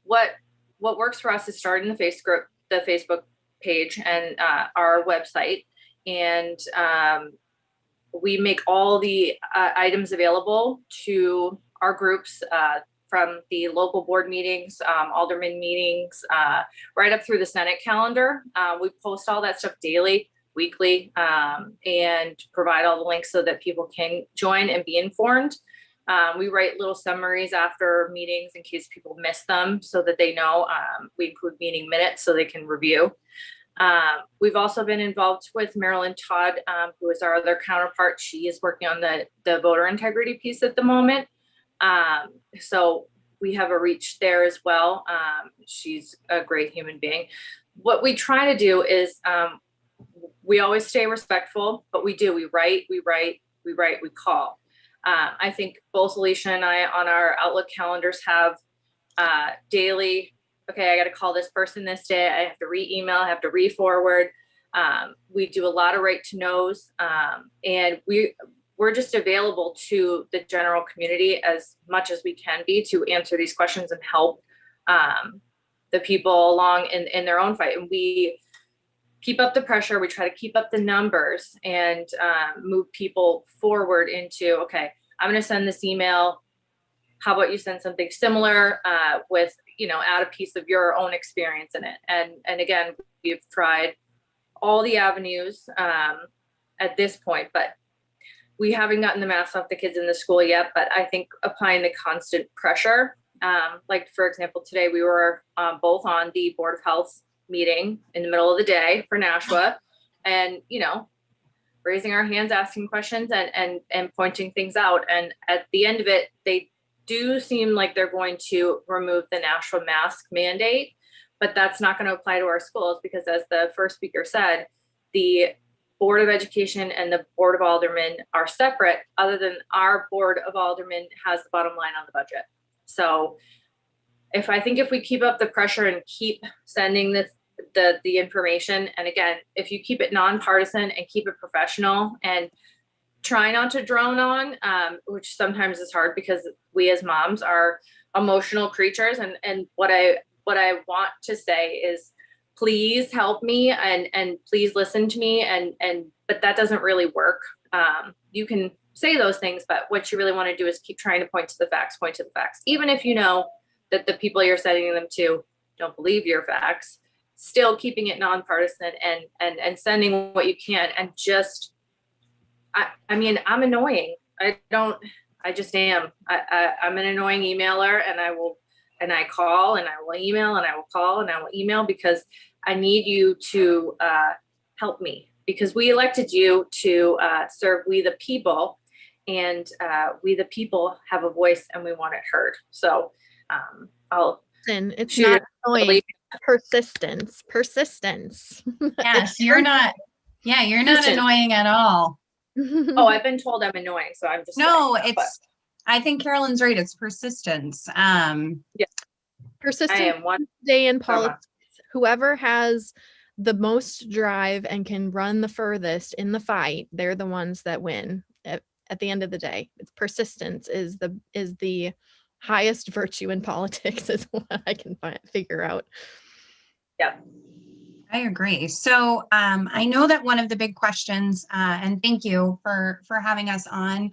what works for us is starting the Facebook page and our website, and we make all the items available to our groups from the local board meetings, alderman meetings, right up through the Senate calendar. We post all that stuff daily, weekly, and provide all the links so that people can join and be informed. We write little summaries after meetings in case people miss them so that they know. We include meeting minutes so they can review. We've also been involved with Marilyn Todd, who is our other counterpart. She is working on the voter integrity piece at the moment. So we have a reach there as well. She's a great human being. What we try to do is we always stay respectful, but we write, we call. I think both Alicia and I on our Outlook calendars have daily, okay, I got to call this person this day. I have to re-email, I have to re-forward. We do a lot of right to knows, and we're just available to the general community as much as we can be to answer these questions and help the people along in their own fight. And we keep up the pressure. We try to keep up the numbers and move people forward into, okay, I'm going to send this email. How about you send something similar with, add a piece of your own experience in it. And again, we've tried all the avenues at this point, but we haven't gotten the masks off the kids in the school yet. But I think applying the constant pressure, like for example, today we were both on the Board of Health meeting in the middle of the day for Nashua, and raising our hands, asking questions and pointing things out. And at the end of it, they do seem like they're going to remove the Nashua mask mandate, but that's not going to apply to our schools because, as the first speaker said, the Board of Education and the Board of Aldermen are separate, other than our Board of Aldermen has the bottom line on the budget. So if we keep up the pressure and keep sending the information, and again, if you keep it nonpartisan and keep it professional and try not to drone on, which sometimes is hard because we as moms are emotional creatures, and what I want to say is, please help me and please listen to me, but that doesn't really work. you can say those things, but what you really want to do is keep trying to point to the facts, even if you know that the people you're sending them to don't believe your facts. Still keeping it nonpartisan and sending what you can, and just, I mean, I'm annoying. I just am. I'm an annoying emailer, and I call and I will email and I will call and I will email, because I need you to help me, because we elected you to serve we the people, and we the people have a voice and we want it heard. So And it's shoot, not annoying. Persistence. Yes, you're not annoying at all. Oh, I've been told I'm annoying, so I'm just No, saying that, I think Carolyn's right. It's persistence. Persistence I am one day in politics. Whoever has the most drive and can run the furthest in the fight, they're the ones that win at the end of the day. It's persistence is the highest virtue in politics, is what I can figure out. Yeah. I agree. So I know that one of the big questions, and thank you for having us on.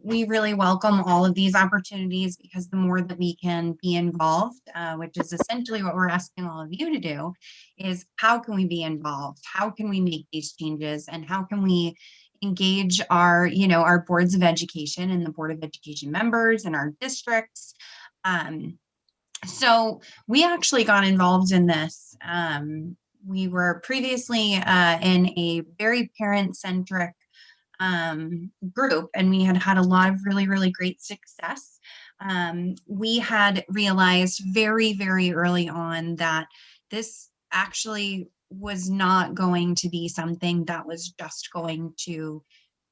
We really welcome all of these opportunities, because the more that we can be involved, which is essentially what we're asking all of you to do, is how can we be involved? How can we make these changes? And how can we engage our boards of education and the Board of Education members in our districts? So we actually got involved in this. We were previously in a very parent-centric group, and we had a lot of really, really great success. We had realized very, very early on that this actually was not going to be something that was just going to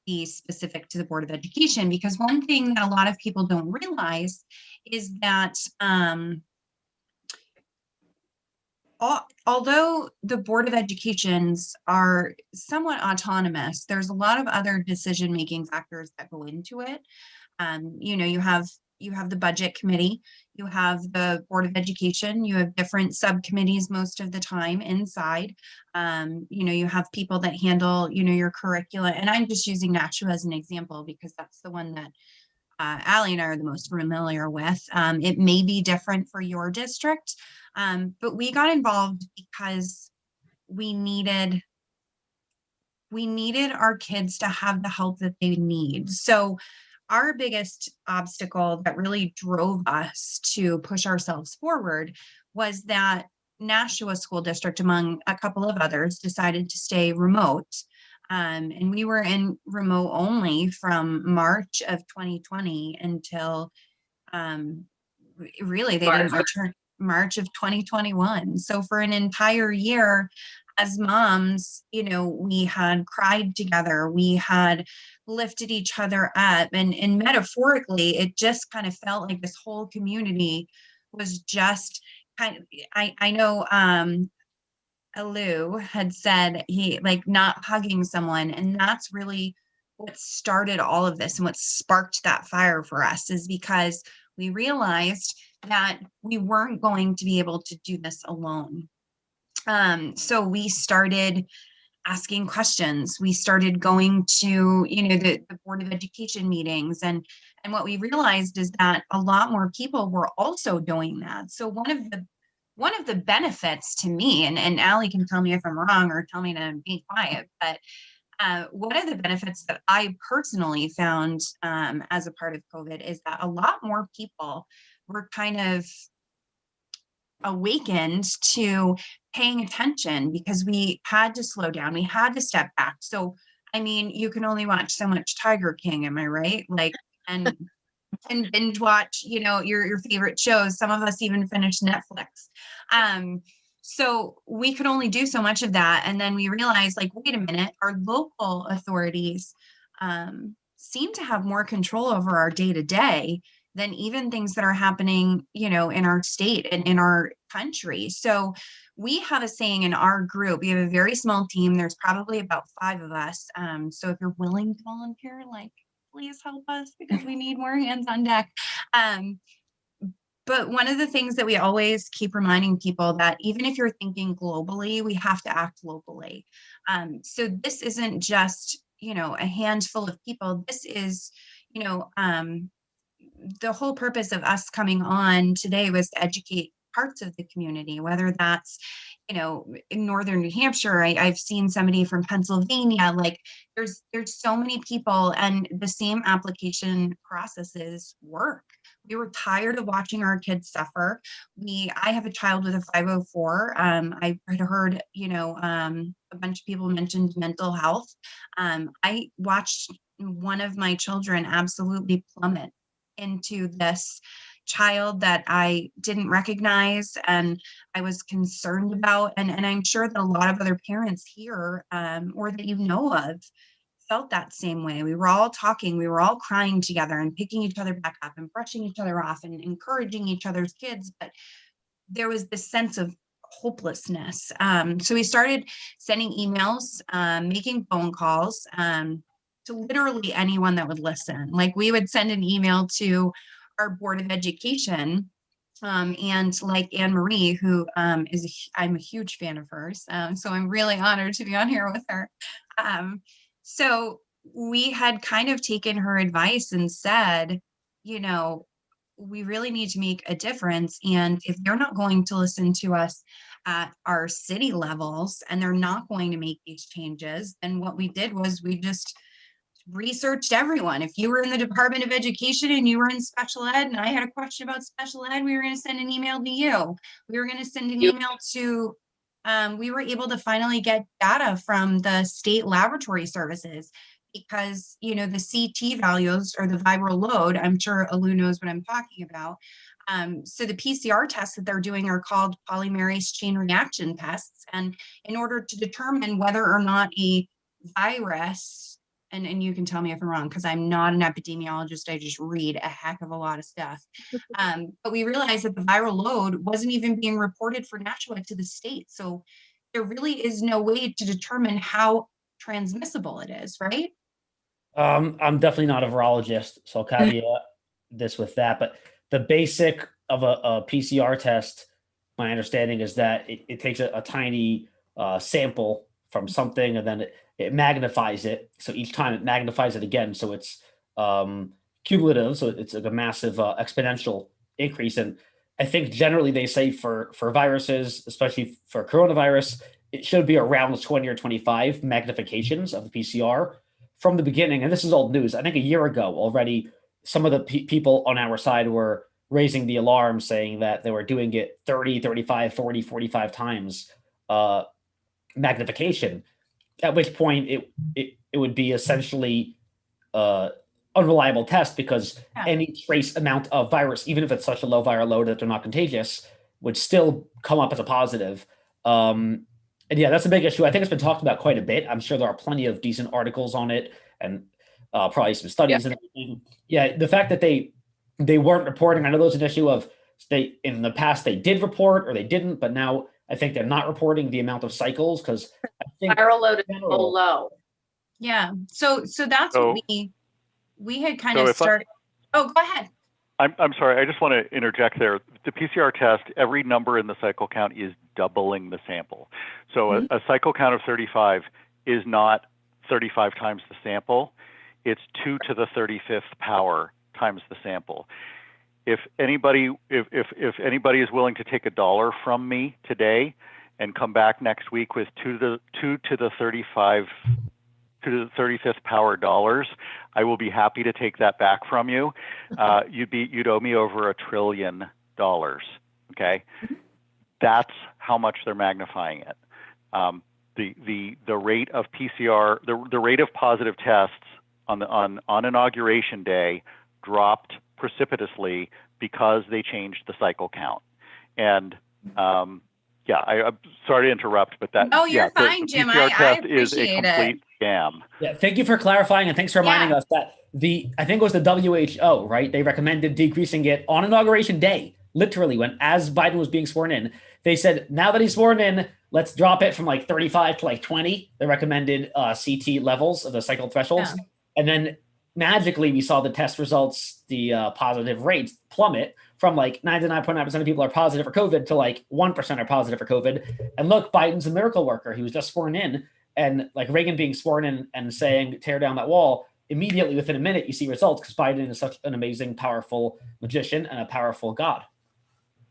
be specific to the Board of Education, because one thing that a lot of people don't realize is that although the Board of Educations are somewhat autonomous, there's a lot of other decision-making factors that go into it. You have the budget committee, you have the Board of Education, you have different subcommittees most of the time inside. You have people that handle, your curricula, and I'm just using Nashua as an example because that's the one that Allie and I are the most familiar with. It may be different for your district, but we got involved because we needed our kids to have the help that they need. So our biggest obstacle that really drove us to push ourselves forward was that Nashua School District, among a couple of others, decided to stay remote. And we were in remote only from March of 2020 until really they didn't return March of 2021. So for an entire year, as moms, we had cried together, we had lifted each other up, and metaphorically, it just kind of felt like this whole community was just kind of, I know Alu had said he like not hugging someone, and that's really what started all of this and what sparked that fire for us, is because we realized that we weren't going to be able to do this alone. So we started asking questions. We started going to, the Board of Education meetings, and what we realized is that a lot more people were also doing that. So one of the benefits to me, and Allie can tell me if I'm wrong or tell me to be quiet, but one of the benefits that I personally found as a part of COVID is that a lot more people were kind of awakened to paying attention, because we had to slow down, we had to step back. So I mean, you can only watch so much Tiger King, am I right? Like, and binge watch, your favorite shows. Some of us even finished Netflix. So we could only do so much of that. And then we realized, like, wait a minute, our local authorities seem to have more control over our day-to-day than even things that are happening, in our state and in our country. So we have a saying in our group. We have a very small team. There's probably about 5 of us. So if you're willing to volunteer, please help us, because we need more hands on deck. But one of the things that we always keep reminding people, that even if you're thinking globally, we have to act locally. So this isn't just a handful of people. This is, the whole purpose of us coming on today was to educate parts of the community, whether that's, in northern New Hampshire. I've seen somebody from Pennsylvania. Like there's so many people, and the same application processes work. We were tired of watching our kids suffer. I have a child with a 504. I had heard, a bunch of people mentioned mental health. I watched one of my children absolutely plummet into this child that I didn't recognize and I was concerned about. And I'm sure that a lot of other parents here, or that you know of, felt that same way. We were all talking, we were all crying together and picking each other back up and brushing each other off and encouraging each other's kids. But there was this sense of hopelessness. So we started sending emails, making phone calls, to literally anyone that would listen. Like we would send an email to our Board of Education, and like Anne Marie, who I'm a huge fan of hers. So I'm really honored to be on here with her. So we had kind of taken her advice and said, we really need to make a difference. And if they're not going to listen to us at our city levels and they're not going to make these changes, then what we did was we just researched everyone. If you were in the Department of Education and you were in special ed and I had a question about special ed, we were going to send an email to you. We were going to send an email to, we were able to finally get data from the state laboratory services because, the CT values or the viral load, I'm sure Alu knows what I'm talking about. So the PCR tests that they're doing are called polymerase chain reaction tests. And in order to determine whether or not a virus, and you can tell me if I'm wrong, because I'm not an epidemiologist, I just read a heck of a lot of stuff. But we realized that the viral load wasn't even being reported for Nashua to the state. So there really is no way to determine how transmissible it is, right? I'm definitely not a virologist, so I'll caveat this with that. But the basic of a PCR test, my understanding is that it takes a tiny sample from something, and then it magnifies it. So each time it magnifies it again. So it's cumulative. So it's like a massive exponential increase. And I think generally they say for viruses, especially for coronavirus, it should be around 20 or 25 magnifications of the PCR from the beginning. And this is old news. I think a year ago already, some of the people on our side were raising the alarm saying that they were doing it 30, 35, 40, 45 times magnification. At which point it would be essentially unreliable test because any trace amount of virus, even if it's such a low viral load that they're not contagious, would still come up as a positive. And yeah, that's a big issue. I think it's been talked about quite a bit. I'm sure there are plenty of decent articles on it and probably some studies and everything. Yeah, the fact that they weren't reporting, I know there's an issue of in the past they did report or they didn't, but now I think they're not reporting the amount of cycles because I think viral load is so low. Yeah. So that's what we had kind of started. Oh, go ahead. I'm sorry. I just want to interject there. The PCR test, every number in the cycle count is doubling the sample. So a cycle count of 35 is not 35 times the sample. It's 2 to the 35th power times the sample. If anybody is willing to take $1 from me today and come back next week with 2 to the 35th power dollars, I will be happy to take that back from you. You'd owe me over $1 trillion. Okay, that's how much they're magnifying it. The rate of PCR, the rate of positive tests on inauguration day dropped precipitously because they changed the cycle count. And I'm sorry to interrupt, but that you're fine, Jim. PCR test I is a complete scam. Yeah, thank you for clarifying and thanks for reminding us that I think it was the WHO, right? They recommended decreasing it on inauguration day, literally as Biden was being sworn in. They said, now that he's sworn in, let's drop it from like 35 to like 20, the recommended CT levels of the cycle thresholds. Yeah. And then magically we saw the test results, the positive rates plummet from like 99.9% of people are positive for COVID to like 1% are positive for COVID. And look, Biden's a miracle worker. He was just sworn in. And like Reagan being sworn in and saying, tear down that wall, immediately within a minute, you see results because Biden is such an amazing, powerful magician and a powerful God.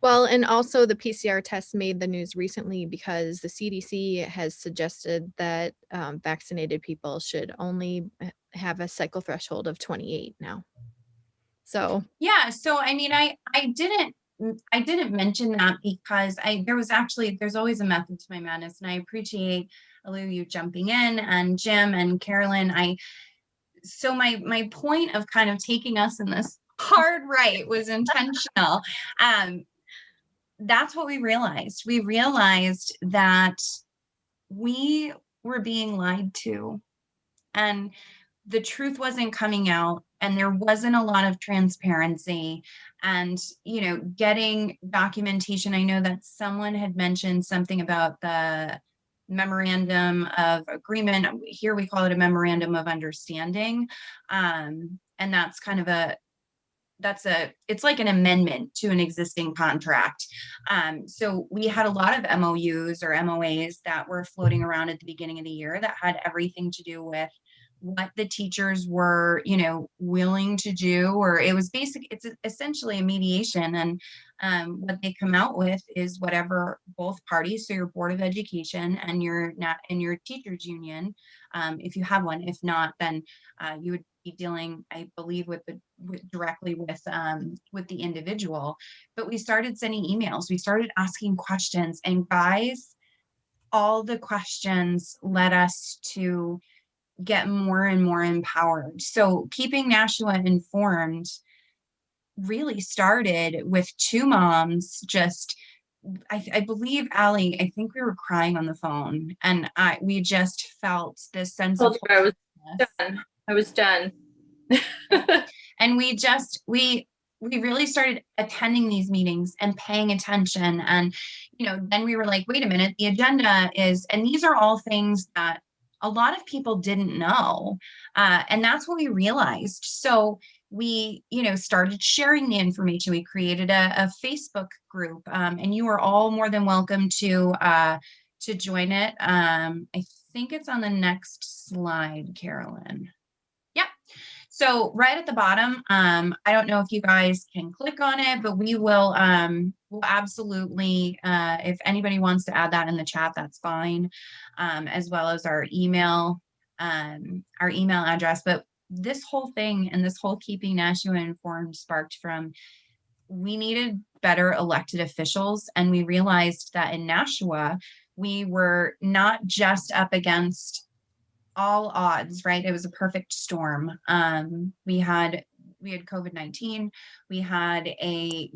Well, and also the PCR test made the news recently because the CDC has suggested that vaccinated people should only have a cycle threshold of 28 now. So yeah, so I mean, I didn't mention that because there's always a method to my madness, and I appreciate Alu, you jumping in, and Jim and Carolyn. So my point of kind of taking us in this hard right was intentional. That's what we realized. We realized that we were being lied to, and the truth wasn't coming out, and there wasn't a lot of transparency and, getting documentation. I know that someone had mentioned something about the memorandum of agreement. Here we call it a memorandum of understanding. And that's kind of it's like an amendment to an existing contract. So we had a lot of MOUs or MOAs that were floating around at the beginning of the year that had everything to do with what the teachers were, willing to do, or it's essentially a mediation. And what they come out with is whatever both parties, so your Board of Education and your teachers union, if you have one. If not, then you would be dealing, I believe, directly with the individual. But we started sending emails, we started asking questions, and guys, all the questions led us to get more and more empowered. So keeping Nashua informed really started with two moms. Just, I believe, Allie, I think we were crying on the phone, and we just felt this sense of I was done. And we really started attending these meetings and paying attention. And, then we were like, wait a minute, the agenda is, and these are all things that a lot of people didn't know. And that's what we realized. So we, started sharing the information. We created a Facebook group, and you are all more than welcome to join it. I think it's on the next slide, Carolyn. Yep. So right at the bottom, I don't know if you guys can click on it, but we will we'll absolutely, if anybody wants to add that in the chat, that's fine, as well as our email address. But this whole thing and this whole keeping Nashua informed sparked from, we needed better elected officials, and we realized that in Nashua, we were not just up against all odds, right? It was a perfect storm. We had COVID-19. We had a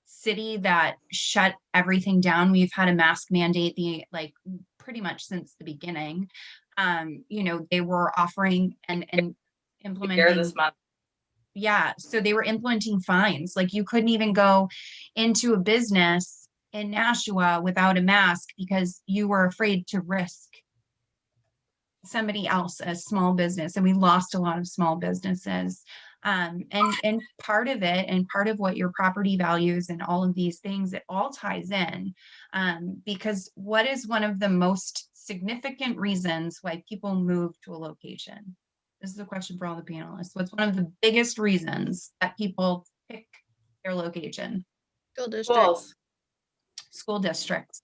city that shut everything down. We've had a mask mandate pretty much since the beginning. They were offering and implementing this month. Yeah, so they were implementing fines. Like, you couldn't even go into a business in Nashua without a mask because you were afraid to risk somebody else, a small business. And we lost a lot of small businesses. And part of it, and part of what your property values and all of these things, it all ties in. Because what is one of the most significant reasons why people move to a location? This is a question for all the panelists. What's one of the biggest reasons that people pick their location? School districts.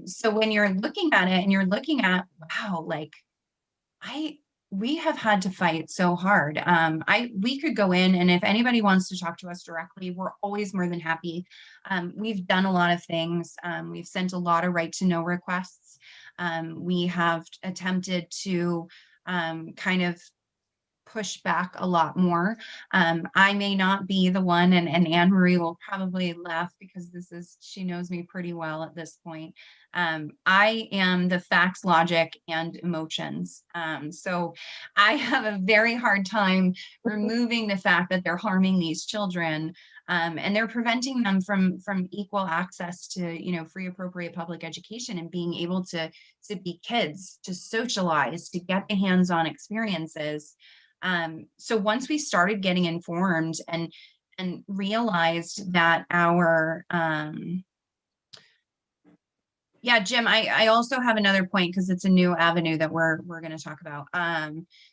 So when you're looking at it and you're looking at, wow, like we have had to fight so hard. We could go in, and if anybody wants to talk to us directly, we're always more than happy. We've done a lot of things. We've sent a lot of right to know requests. We have attempted to kind of push back a lot more. I may not be the one, and Anne-Marie will probably laugh because she knows me pretty well at this point. I am the facts, logic, and emotions. So I have a very hard time removing the fact that they're harming these children, and they're preventing them from equal access to, free, appropriate public education and being able to be kids, to socialize, to get the hands-on experiences. So once we started getting informed and realized that our Yeah, Jim, I also have another point because it's a new avenue that we're going to talk about.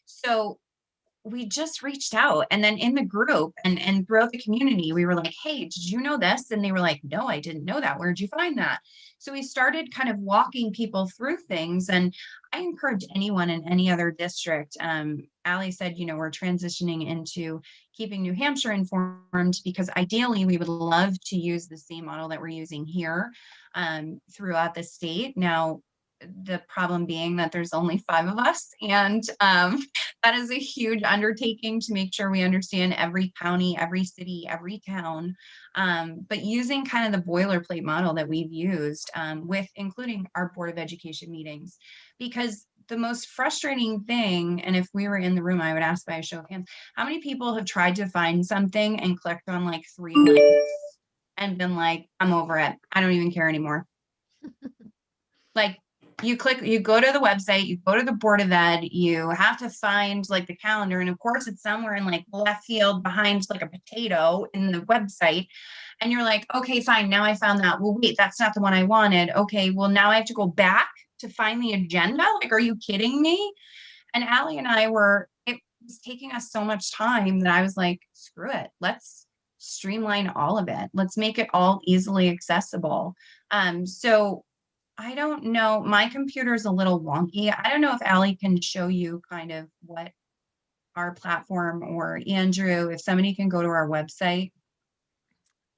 So we just reached out, and then in the group and throughout the community, we were like, hey, did you know this? And they were like, no, I didn't know that. Where'd you find that? So we started kind of walking people through things. And I encourage anyone in any other district. Allie said, we're transitioning into keeping New Hampshire informed, because ideally we would love to use the same model that we're using here throughout the state. Now, the problem being that there's only 5 of us, and that is a huge undertaking to make sure we understand every county, every city, every town, but using kind of the boilerplate model that we've used with including our Board of Education meetings. Because the most frustrating thing, and if we were in the room, I would ask by a show of hands, how many people have tried to find something and clicked on like 3 links and been like, I'm over it, I don't even care anymore. Like, you go to the website, you go to the Board of Ed, you have to find like the calendar. And of course it's somewhere in like left field behind like a potato in the website. And you're like, okay, fine. Now I found that. Well, wait, that's not the one I wanted. Okay. Well, now I have to go back to find the agenda. Like, are you kidding me? And Allie and I it was taking us so much time that I was like, screw it. Let's streamline all of it. Let's make it all easily accessible. So I don't know. My computer is a little wonky. I don't know if Allie can show you kind of what our platform, or Andrew, if somebody can go to our website.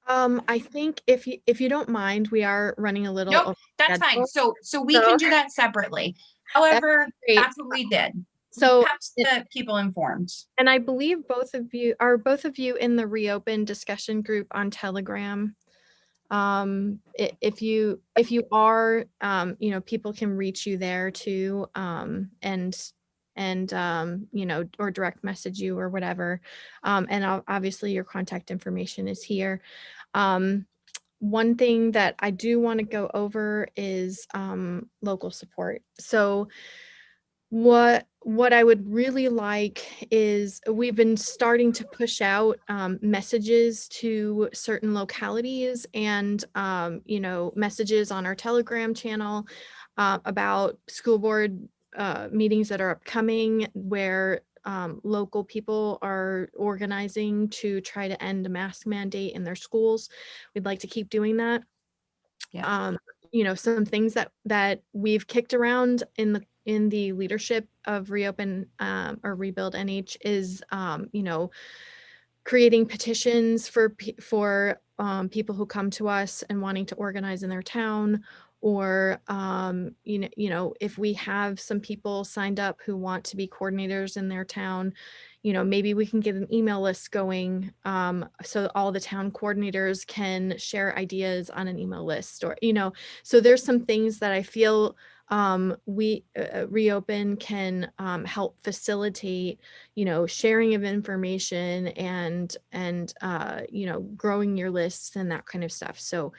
I think if you don't mind, we are running a little. Nope, that's fine. So we can do that separately. However, that's what we did. So kept the people informed. And I believe both of you in the Reopen discussion group on Telegram. If you are, people can reach you there too, and or direct message you or whatever. And obviously your contact information is here. One thing that I do want to go over is local support. So what I would really like is, we've been starting to push out messages to certain localities, and messages on our Telegram channel about school board meetings that are upcoming, where local people are organizing to try to end a mask mandate in their schools. We'd like to keep doing that. Yeah. Some things that we've kicked around in the leadership of Reopen or Rebuild NH is, creating petitions for people who come to us and wanting to organize in their town, or if we have some people signed up who want to be coordinators in their town, maybe we can get an email list going, so all the town coordinators can share ideas on an email list, or so there's some things that I feel we Reopen can help facilitate, sharing of information and growing your lists and that kind of stuff. So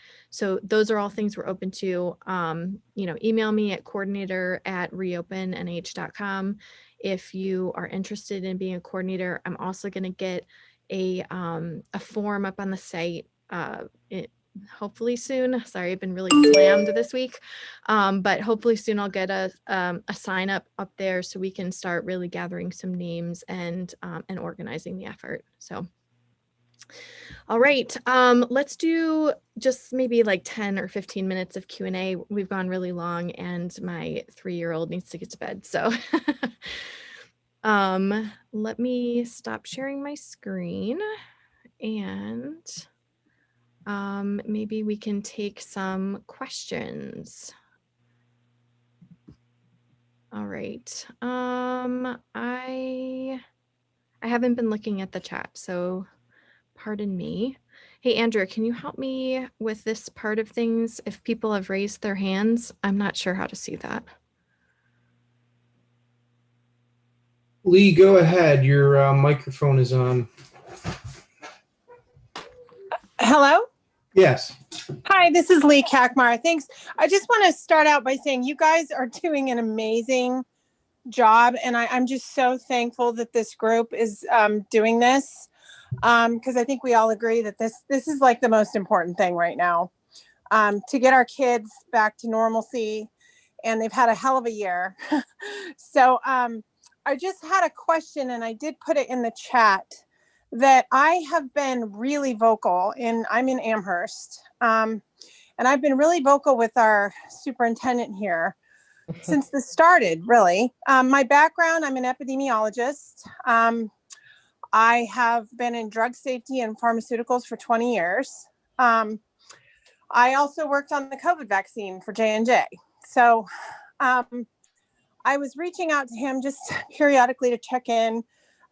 those are all things we're open to. Email me at coordinator@reopennh.com if you are interested in being a coordinator. I'm also going to get a form up on the site hopefully soon. Sorry, I've been really slammed this week, but hopefully soon I'll get a sign up there so we can start really gathering some names and organizing the effort. So, all right, let's do just maybe like 10 or 15 minutes of Q&A. We've gone really long, and my 3-year-old needs to get to bed. So, let me stop sharing my screen, and maybe we can take some questions. All right. I haven't been looking at the chat, so pardon me. Hey, Andrew, can you help me with this part of things? If people have raised their hands, I'm not sure how to see that. Lee, go ahead. Your microphone is on. Hello? Yes. Hi, this is Lee Kakmar. Thanks. I just want to start out by saying you guys are doing an amazing job, and I'm just so thankful that this group is doing this, because I think we all agree that this is like the most important thing right now. to get our kids back to normalcy, and they've had a hell of a year. So I just had a question, and I did put it in the chat, that I have been really vocal I'm in Amherst. And I've been really vocal with our superintendent here since this started, really. My background, I'm an epidemiologist. I have been in drug safety and pharmaceuticals for 20 years. I also worked on the COVID vaccine for J&J. So I was reaching out to him just periodically to check in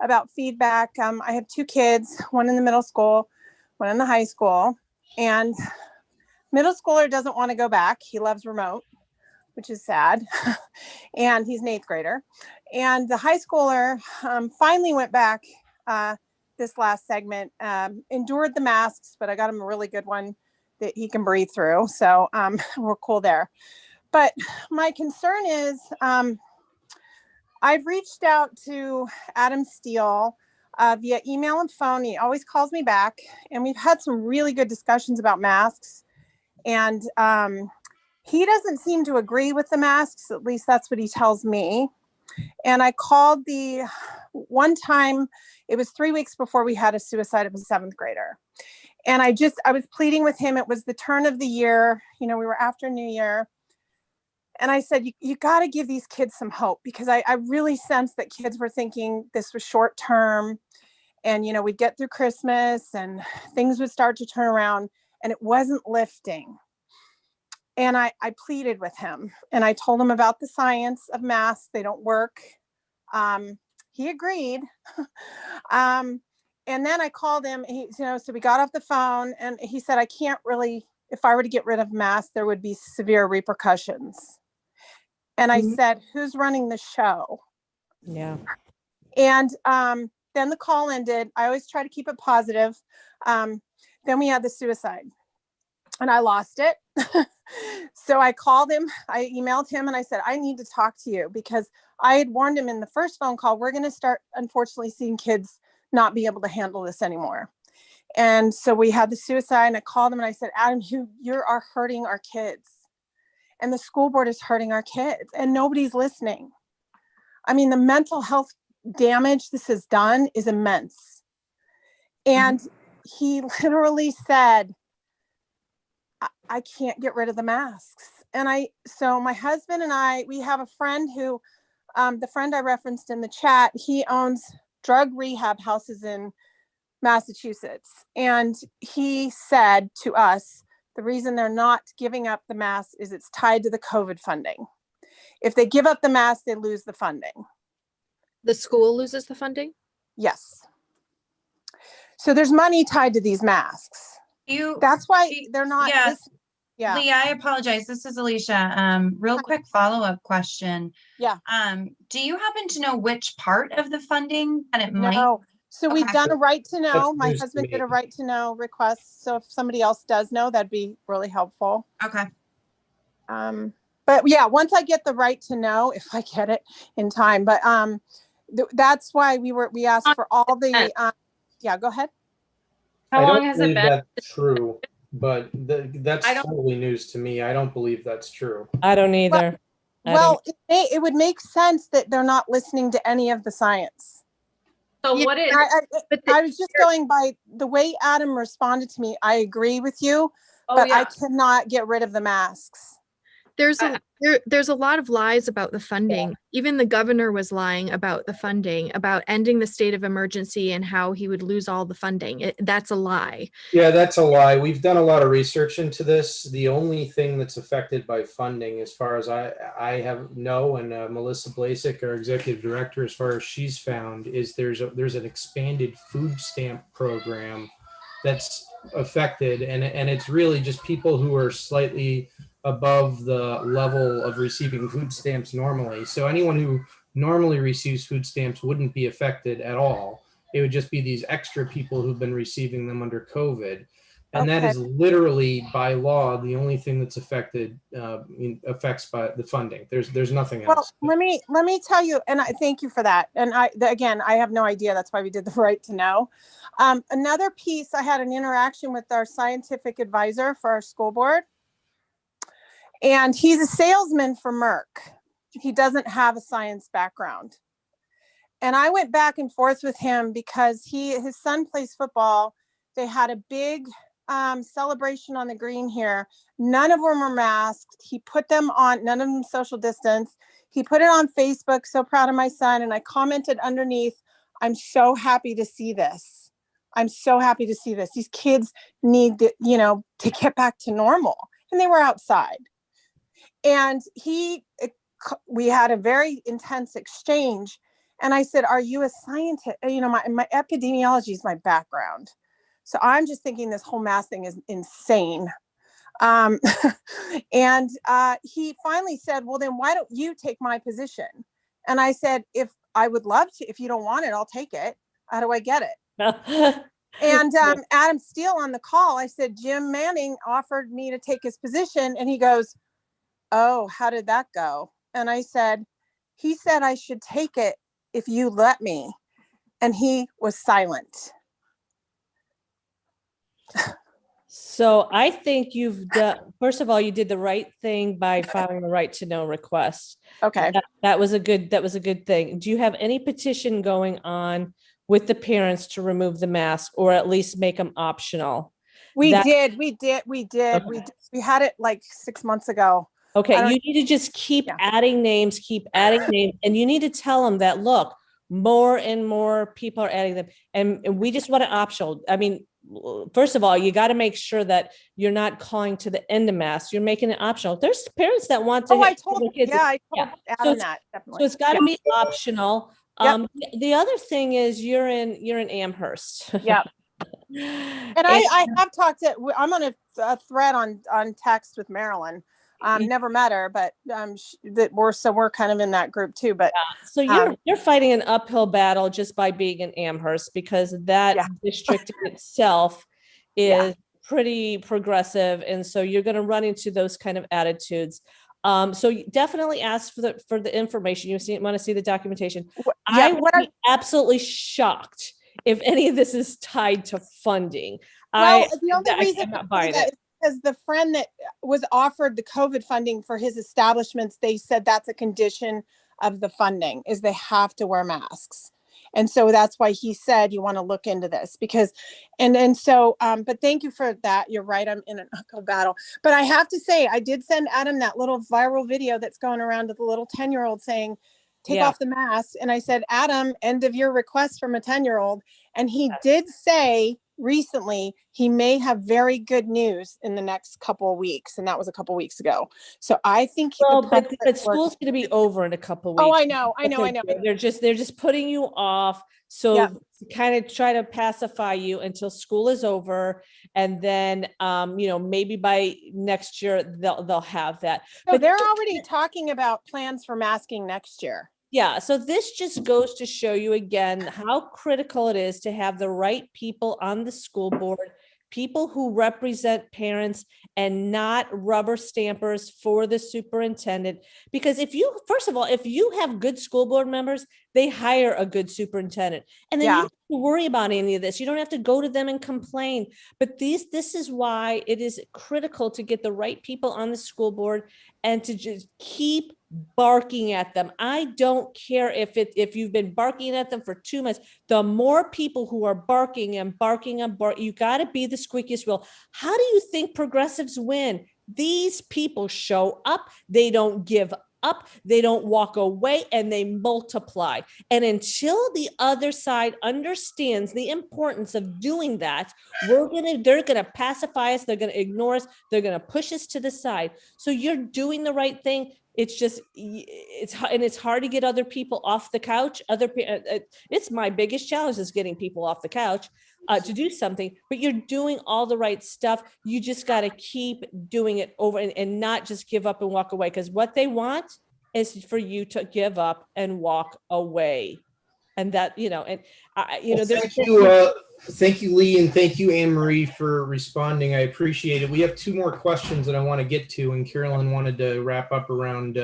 about feedback. I have 2 kids, one in the middle school, one in the high school, and middle schooler doesn't want to go back. He loves remote, which is sad. And he's an 8th grader. And the high schooler finally went back this last segment, endured the masks, but I got him a really good one that he can breathe through. So we're cool there. But my concern is I've reached out to Adam Steele via email and phone. He always calls me back. And we've had some really good discussions about masks. And he doesn't seem to agree with the masks. At least that's what he tells me. And I called one time, it was 3 weeks before we had a suicide of a 7th grader. And I was pleading with him. It was the turn of the year. We were after New Year. And I said, you got to give these kids some hope, because I really sensed that kids were thinking this was short term, and, we'd get through Christmas and things would start to turn around, and it wasn't lifting. And I pleaded with him, and I told him about the science of masks. They don't work. He agreed. And then I called him, so we got off the phone, and he said, I can't really, if I were to get rid of masks, there would be severe repercussions. And I said, who's running the show? Yeah. And then the call ended. I always try to keep it positive. Then we had the suicide, and I lost it. So I called him, I emailed him, and I said, I need to talk to you, because I had warned him in the first phone call, we're going to start, unfortunately, seeing kids not be able to handle this anymore. And so we had the suicide, and I called him and I said, Adam, you are hurting our kids. And the school board is hurting our kids, and nobody's listening. I mean, the mental health damage this has done is immense. And he literally said, I can't get rid of the masks. And so my husband and I, we have a friend who, the friend I referenced in the chat, he owns drug rehab houses in Massachusetts. And he said to us, the reason they're not giving up the masks is it's tied to the COVID funding. If they give up the masks, they lose the funding. The school loses the funding? Yes. So there's money tied to these masks. That's why they're not. Yeah. Lee, I apologize. This is Alicia. Real quick follow-up question. Yeah. Do you happen to know which part of the funding that it might? No. So Okay. we've done a right to know. My News to husband me. did a right to know request. So if somebody else does know, that'd be really helpful. Okay. But yeah, once I get the right to know, if I get it in time, but that's why we asked for all the yeah, go ahead. How I long don't has it believe been? that's true, but that's I don't- totally news to me. I don't believe that's true. I don't either. Well, it would make sense that they're not listening to any of the science. So Yeah, what is, I was just going by the way Adam responded to me. I agree with you, oh but I yeah, cannot get rid of the masks. There's a lot of lies about the funding. Even the governor was lying about the funding, about ending the state of emergency and how he would lose all the funding. That's a lie. Yeah, that's a lie. We've done a lot of research into this. The only thing that's affected by funding, as far as I know, and Melissa Blasik, our executive director, as far as she's found, is there's an expanded food stamp program that's affected, and it's really just people who are slightly above the level of receiving food stamps normally. So anyone who normally receives food stamps wouldn't be affected at all. It would just be these extra people who've been receiving them under COVID. And that is literally by law the only thing that's affected, affects by the funding. There's nothing else. Well, let me tell you, and I thank you for that. And again, I have no idea. That's why we did the right to know. Another piece, I had an interaction with our scientific advisor for our school board. And he's a salesman for Merck. He doesn't have a science background. And I went back and forth with him because his son plays football. They had a big celebration on the green here. None of them were masked. He put them on, none of them social distance. He put it on Facebook, so proud of my son. And I commented underneath, I'm so happy to see this. I'm so happy to see this. These kids need to, to get back to normal. And they were outside. And we had a very intense exchange. And I said, are you a scientist? My epidemiology is my background. So I'm just thinking this whole mask thing is insane. And he finally said, well, then why don't you take my position? And I said, if I would love to, if you don't want it, I'll take it. How do I get it? And Adam Steele on the call, I said, Jim Manning offered me to take his position. And he goes, oh, how did that go? And I said, he said I should take it if you let me. And he was silent. So I think you've done, first of all, you did the right thing by filing the right to know request. Okay. That was a good thing. Do you have any petition going on with the parents to remove the mask or at least make them optional? We did. Okay. We had it like 6 months ago. Okay. You need to just keep adding names, and you need to tell them that, look, more and more people are adding them. And we just want it optional. I mean, first of all, you got to make sure that you're not calling to the end of mask. You're making it optional. There's parents that want to. I told Adam that. Definitely. So it's got to be optional. Yep. The other thing is you're in Amherst. Yeah. And I have talked to. I'm on a thread on text with Marilyn. Never met her, but we're kind of in that group too. But so you're fighting an uphill battle just by being in Amherst, because that district itself is pretty progressive, and so you're going to run into those kind of attitudes. So you definitely ask for the information. Want to see the documentation. I would be absolutely shocked if any of this is tied to funding. The only reason I'm buying it. Because the friend that was offered the COVID funding for his establishments, they said that's a condition of the funding, is they have to wear masks. And so that's why he said, you want to look into this because, but thank you for that. You're right. I'm in an uphill battle, but I have to say, I did send Adam that little viral video that's going around to the little 10-year-old saying, take off the mask. And I said, Adam, end of your request from a 10-year-old. And he did say recently he may have very good news in the next couple of weeks, and that was a couple of weeks ago. So I think but school's going to be over in a couple of weeks. Oh, I know. They're just putting you off, so kind of try to pacify you until school is over, and then maybe by next year they'll have that. So but they're already talking about plans for masking next year. Yeah, so this just goes to show you again how critical it is to have the right people on the school board, people who represent parents and not rubber stampers for the superintendent. Because if you have good school board members, they hire a good superintendent. And then you don't have to worry about any of this. You don't have to go to them and complain. But this is why it is critical to get the right people on the school board and to just keep barking at them. I don't care if you've been barking at them for 2 months. The more people who are barking, you got to be the squeakiest wheel. How do you think progressives win? These people show up, they don't give up, they don't walk away, and they multiply. And until the other side understands the importance of doing that, they're gonna pacify us, they're gonna ignore us, they're gonna push us to the side. So you're doing the right thing. It's hard to get other people off the couch. It's my biggest challenge is getting people off the couch to do something, but you're doing all the right stuff. You just got to keep doing it over and not just give up and walk away, because what they want is for you to give up and walk away. And that, thank you, Lee, and thank you, Anne Marie, for responding. I appreciate it. We have 2 more questions that I want to get to, and Carolyn wanted to wrap up around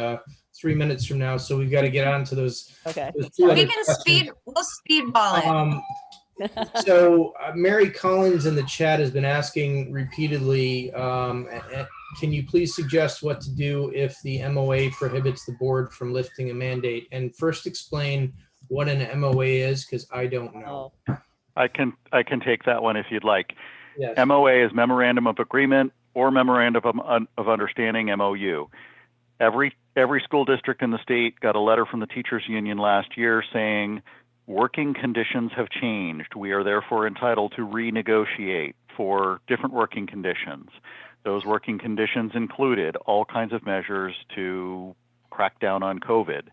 3 minutes from now, so we've got to get on to those. Okay. We'll speedball it. So Mary Collins in the chat has been asking repeatedly, can you please suggest what to do if the MOA prohibits the board from lifting a mandate? And first explain what an MOA is, because I don't know. Oh, I can take that one if you'd like. Yes. MOA is Memorandum of Agreement or Memorandum of Understanding, MOU. Every school district in the state got a letter from the teachers union last year saying working conditions have changed. We are therefore entitled to renegotiate for different working conditions. Those working conditions included all kinds of measures to crack down on COVID.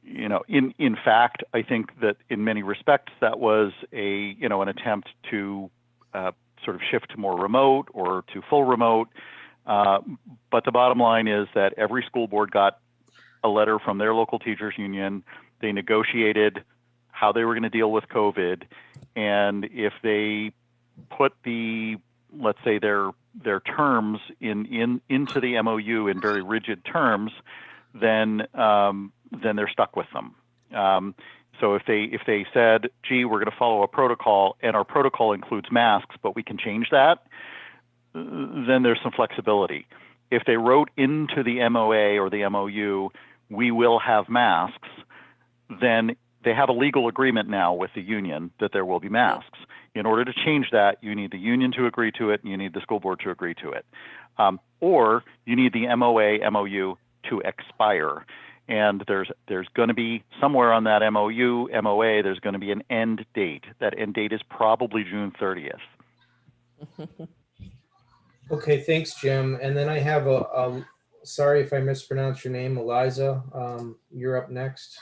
In fact, I think that in many respects that was an attempt to sort of shift to more remote or to full remote. But the bottom line is that every school board got a letter from their local teachers union. They negotiated how they were going to deal with COVID, and if they put let's say their terms into the MOU in very rigid terms, then they're stuck with them. So if they said, gee, we're going to follow a protocol and our protocol includes masks, but we can change that, then there's some flexibility. If they wrote into the MOA or the MOU, we will have masks, then they have a legal agreement now with the union that there will be masks. In order to change that, you need the union to agree to it and you need the school board to agree to it. Or you need the MOA, MOU to expire. And there's going to be somewhere on that MOU, MOA, there's going to be an end date. That end date is probably June 30th. Okay, thanks, Jim. And then I have sorry if I mispronounced your name, Eliza. You're up next.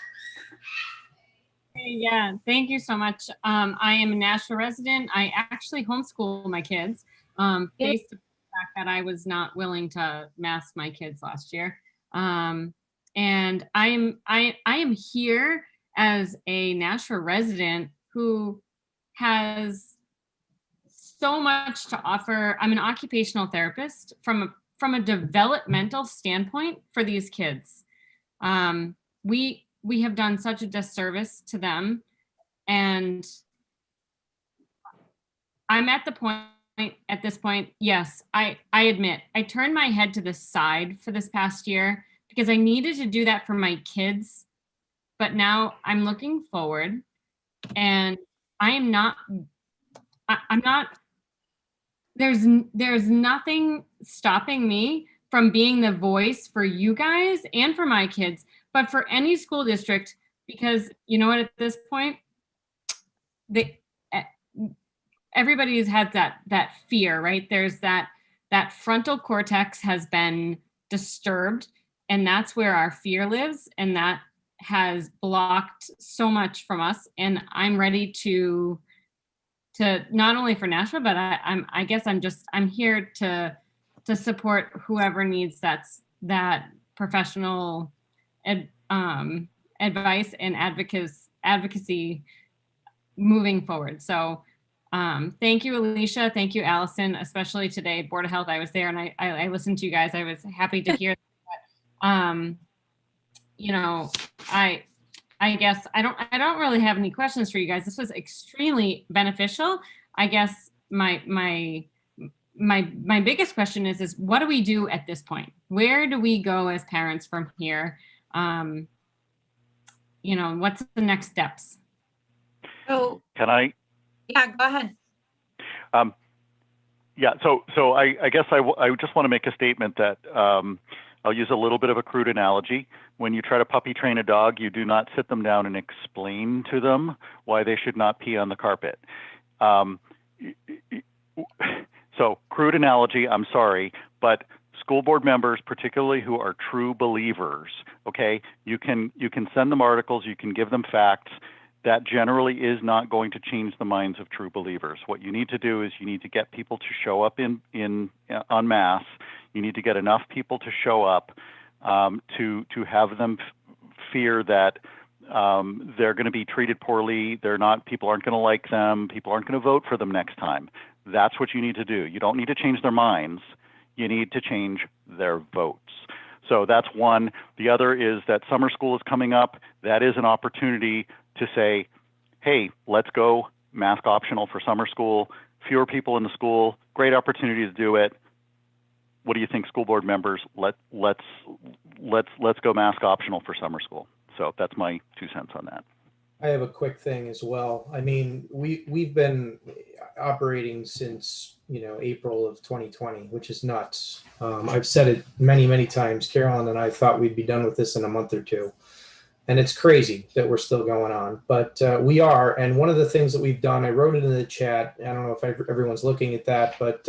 Yeah, thank you so much. I am a Nashville resident. I actually homeschool my kids based on the fact that I was not willing to mask my kids last year. And I am here as a Nashville resident who has so much to offer. I'm an occupational therapist from a developmental standpoint for these kids. We have done such a disservice to them, and I'm at this point, yes, I admit, I turned my head to the side for this past year because I needed to do that for my kids, but now I'm looking forward, and I'm not, there's nothing stopping me from being the voice for you guys and for my kids, but for any school district, because you know what, at this point, everybody has had that fear, right? There's that frontal cortex has been disturbed, and that's where our fear lives, and that has blocked so much from us. And I'm ready to not only for Nashville, but I guess I'm here to support whoever needs that professional advice and advocacy moving forward. So thank you, Alicia. Thank you, Allison, especially today, Board of Health. I was there and I listened to you guys. I was happy to hear that. I guess I don't really have any questions for you guys. This was extremely beneficial. I guess my biggest question is what do we do at this point? Where do we go as parents from here? What's the next steps? So Can I? yeah, go ahead. Yeah, so I guess I just want to make a statement that I'll use a little bit of a crude analogy. When you try to puppy train a dog, you do not sit them down and explain to them why they should not pee on the carpet. So crude analogy, I'm sorry, but school board members, particularly who are true believers, okay, you can send them articles, you can give them facts. That generally is not going to change the minds of true believers. What you need to do is you need to get people to show up en masse. You need to get enough people to show up to have them fear that they're going to be treated poorly. People aren't going to like them. People aren't going to vote for them next time. That's what you need to do. You don't need to change their minds. You need to change their votes. So that's one. The other is that summer school is coming up. That is an opportunity to say, hey, let's go mask optional for summer school. Fewer people in the school. Great opportunity to do it. what do you think, school board members? Let's go mask optional for summer school. So that's my 2 cents on that. I have a quick thing as well. I mean, we've been operating since, April of 2020, which is nuts. I've said it many times. Carolyn and I thought we'd be done with this in a month or two. And it's crazy that we're still going on, but we are. And one of the things that we've done, I wrote it in the chat. I don't know if everyone's looking at that, but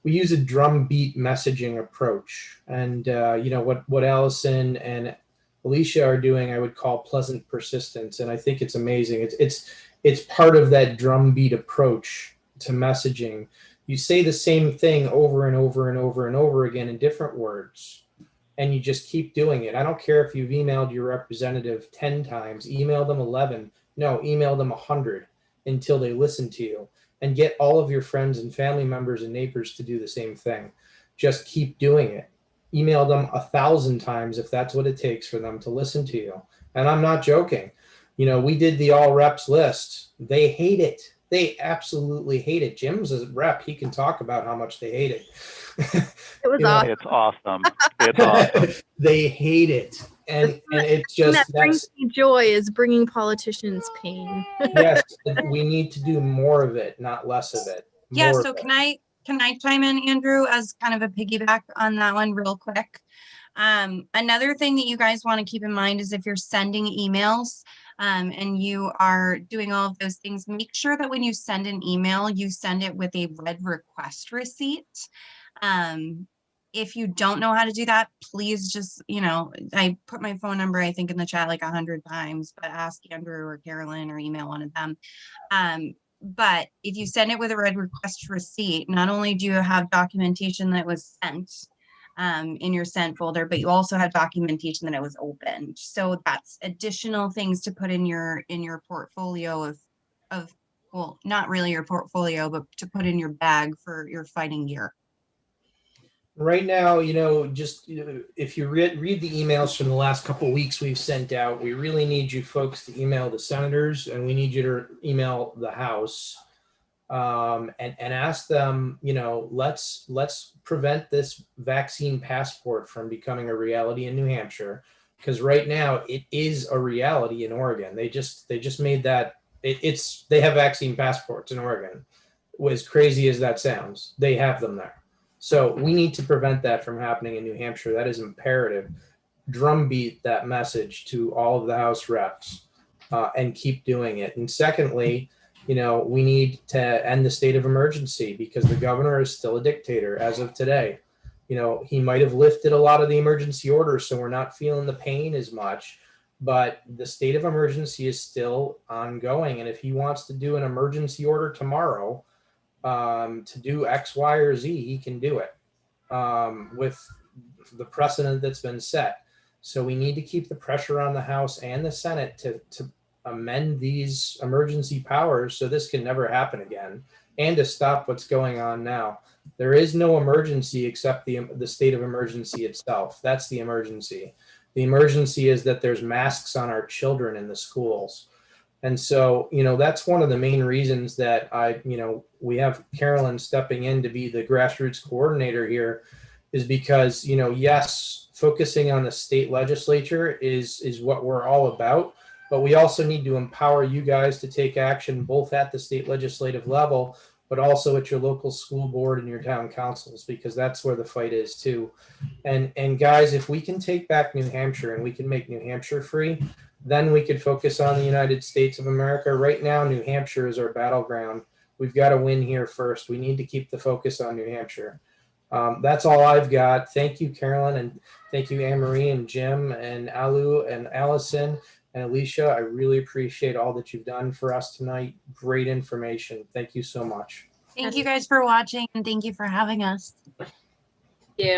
we use a drumbeat messaging approach. And what Allison and Alicia are doing, I would call pleasant persistence, and I think it's amazing. It's part of that drumbeat approach to messaging. You say the same thing over and over and over and over again in different words, and you just keep doing it. I don't care if you've emailed your representative 10 times, email them 11, no, email them 100 until they listen to you, and get all of your friends and family members and neighbors to do the same thing. Just keep doing it. Email them 1,000 times if that's what it takes for them to listen to you. And I'm not joking. We did the all reps list. They hate it. They absolutely hate it. Jim's a rep. He can talk about how much they hate it. It was awesome. It's awesome. It's awesome. They hate it. And it's just, that brings me joy is bringing politicians pain. yes, we need to do more of it, not less of it. Yeah, More so of it. can I chime in, Andrew, as kind of a piggyback on that one real quick? Another thing that you guys want to keep in mind is if you're sending emails and you are doing all of those things, make sure that when you send an email, you send it with a red request receipt. If you don't know how to do that, please just, I put my phone number, I think, in the chat like 100 times, but ask Andrew or Carolyn or email one of them. But if you send it with a red request receipt, not only do you have documentation that was sent in your sent folder, but you also have documentation that it was opened. So that's additional things to put in your portfolio of well, not really your portfolio, but to put in your bag for your fighting gear. Right now, if you read the emails from the last couple of weeks we've sent out, we really need you folks to email the senators, and we need you to email the House and ask them, let's prevent this vaccine passport from becoming a reality in New Hampshire, because right now it is a reality in Oregon. They just made that they have vaccine passports in Oregon. As crazy as that sounds, they have them there. So we need to prevent that from happening in New Hampshire. That is imperative. Drumbeat that message to all of the House reps and keep doing it. And secondly, we need to end the state of emergency because the governor is still a dictator as of today. He might have lifted a lot of the emergency orders, so we're not feeling the pain as much, but the state of emergency is still ongoing. And if he wants to do an emergency order tomorrow, to do X, Y, or Z, he can do it with the precedent that's been set. So we need to keep the pressure on the House and the Senate to amend these emergency powers so this can never happen again, and to stop what's going on now. There is no emergency except the state of emergency itself. That's the emergency. The emergency is that there's masks on our children in the schools. And so, that's one of the main reasons that we have Carolyn stepping in to be the grassroots coordinator here, is because, yes, focusing on the state legislature is what we're all about, but we also need to empower you guys to take action both at the state legislative level, but also at your local school board and your town councils, because that's where the fight is too. And guys, if we can take back New Hampshire and we can make New Hampshire free, then we could focus on the United States of America. Right now, New Hampshire is our battleground. We've got to win here first. We need to keep the focus on New Hampshire. That's all I've got. Thank you, Carolyn, and thank you, Anne-Marie and Jim and Alu and Allison and Alicia. I really appreciate all that you've done for us tonight. Great information. Thank you so much. Thank you guys for watching, and thank you for having us. Thank you.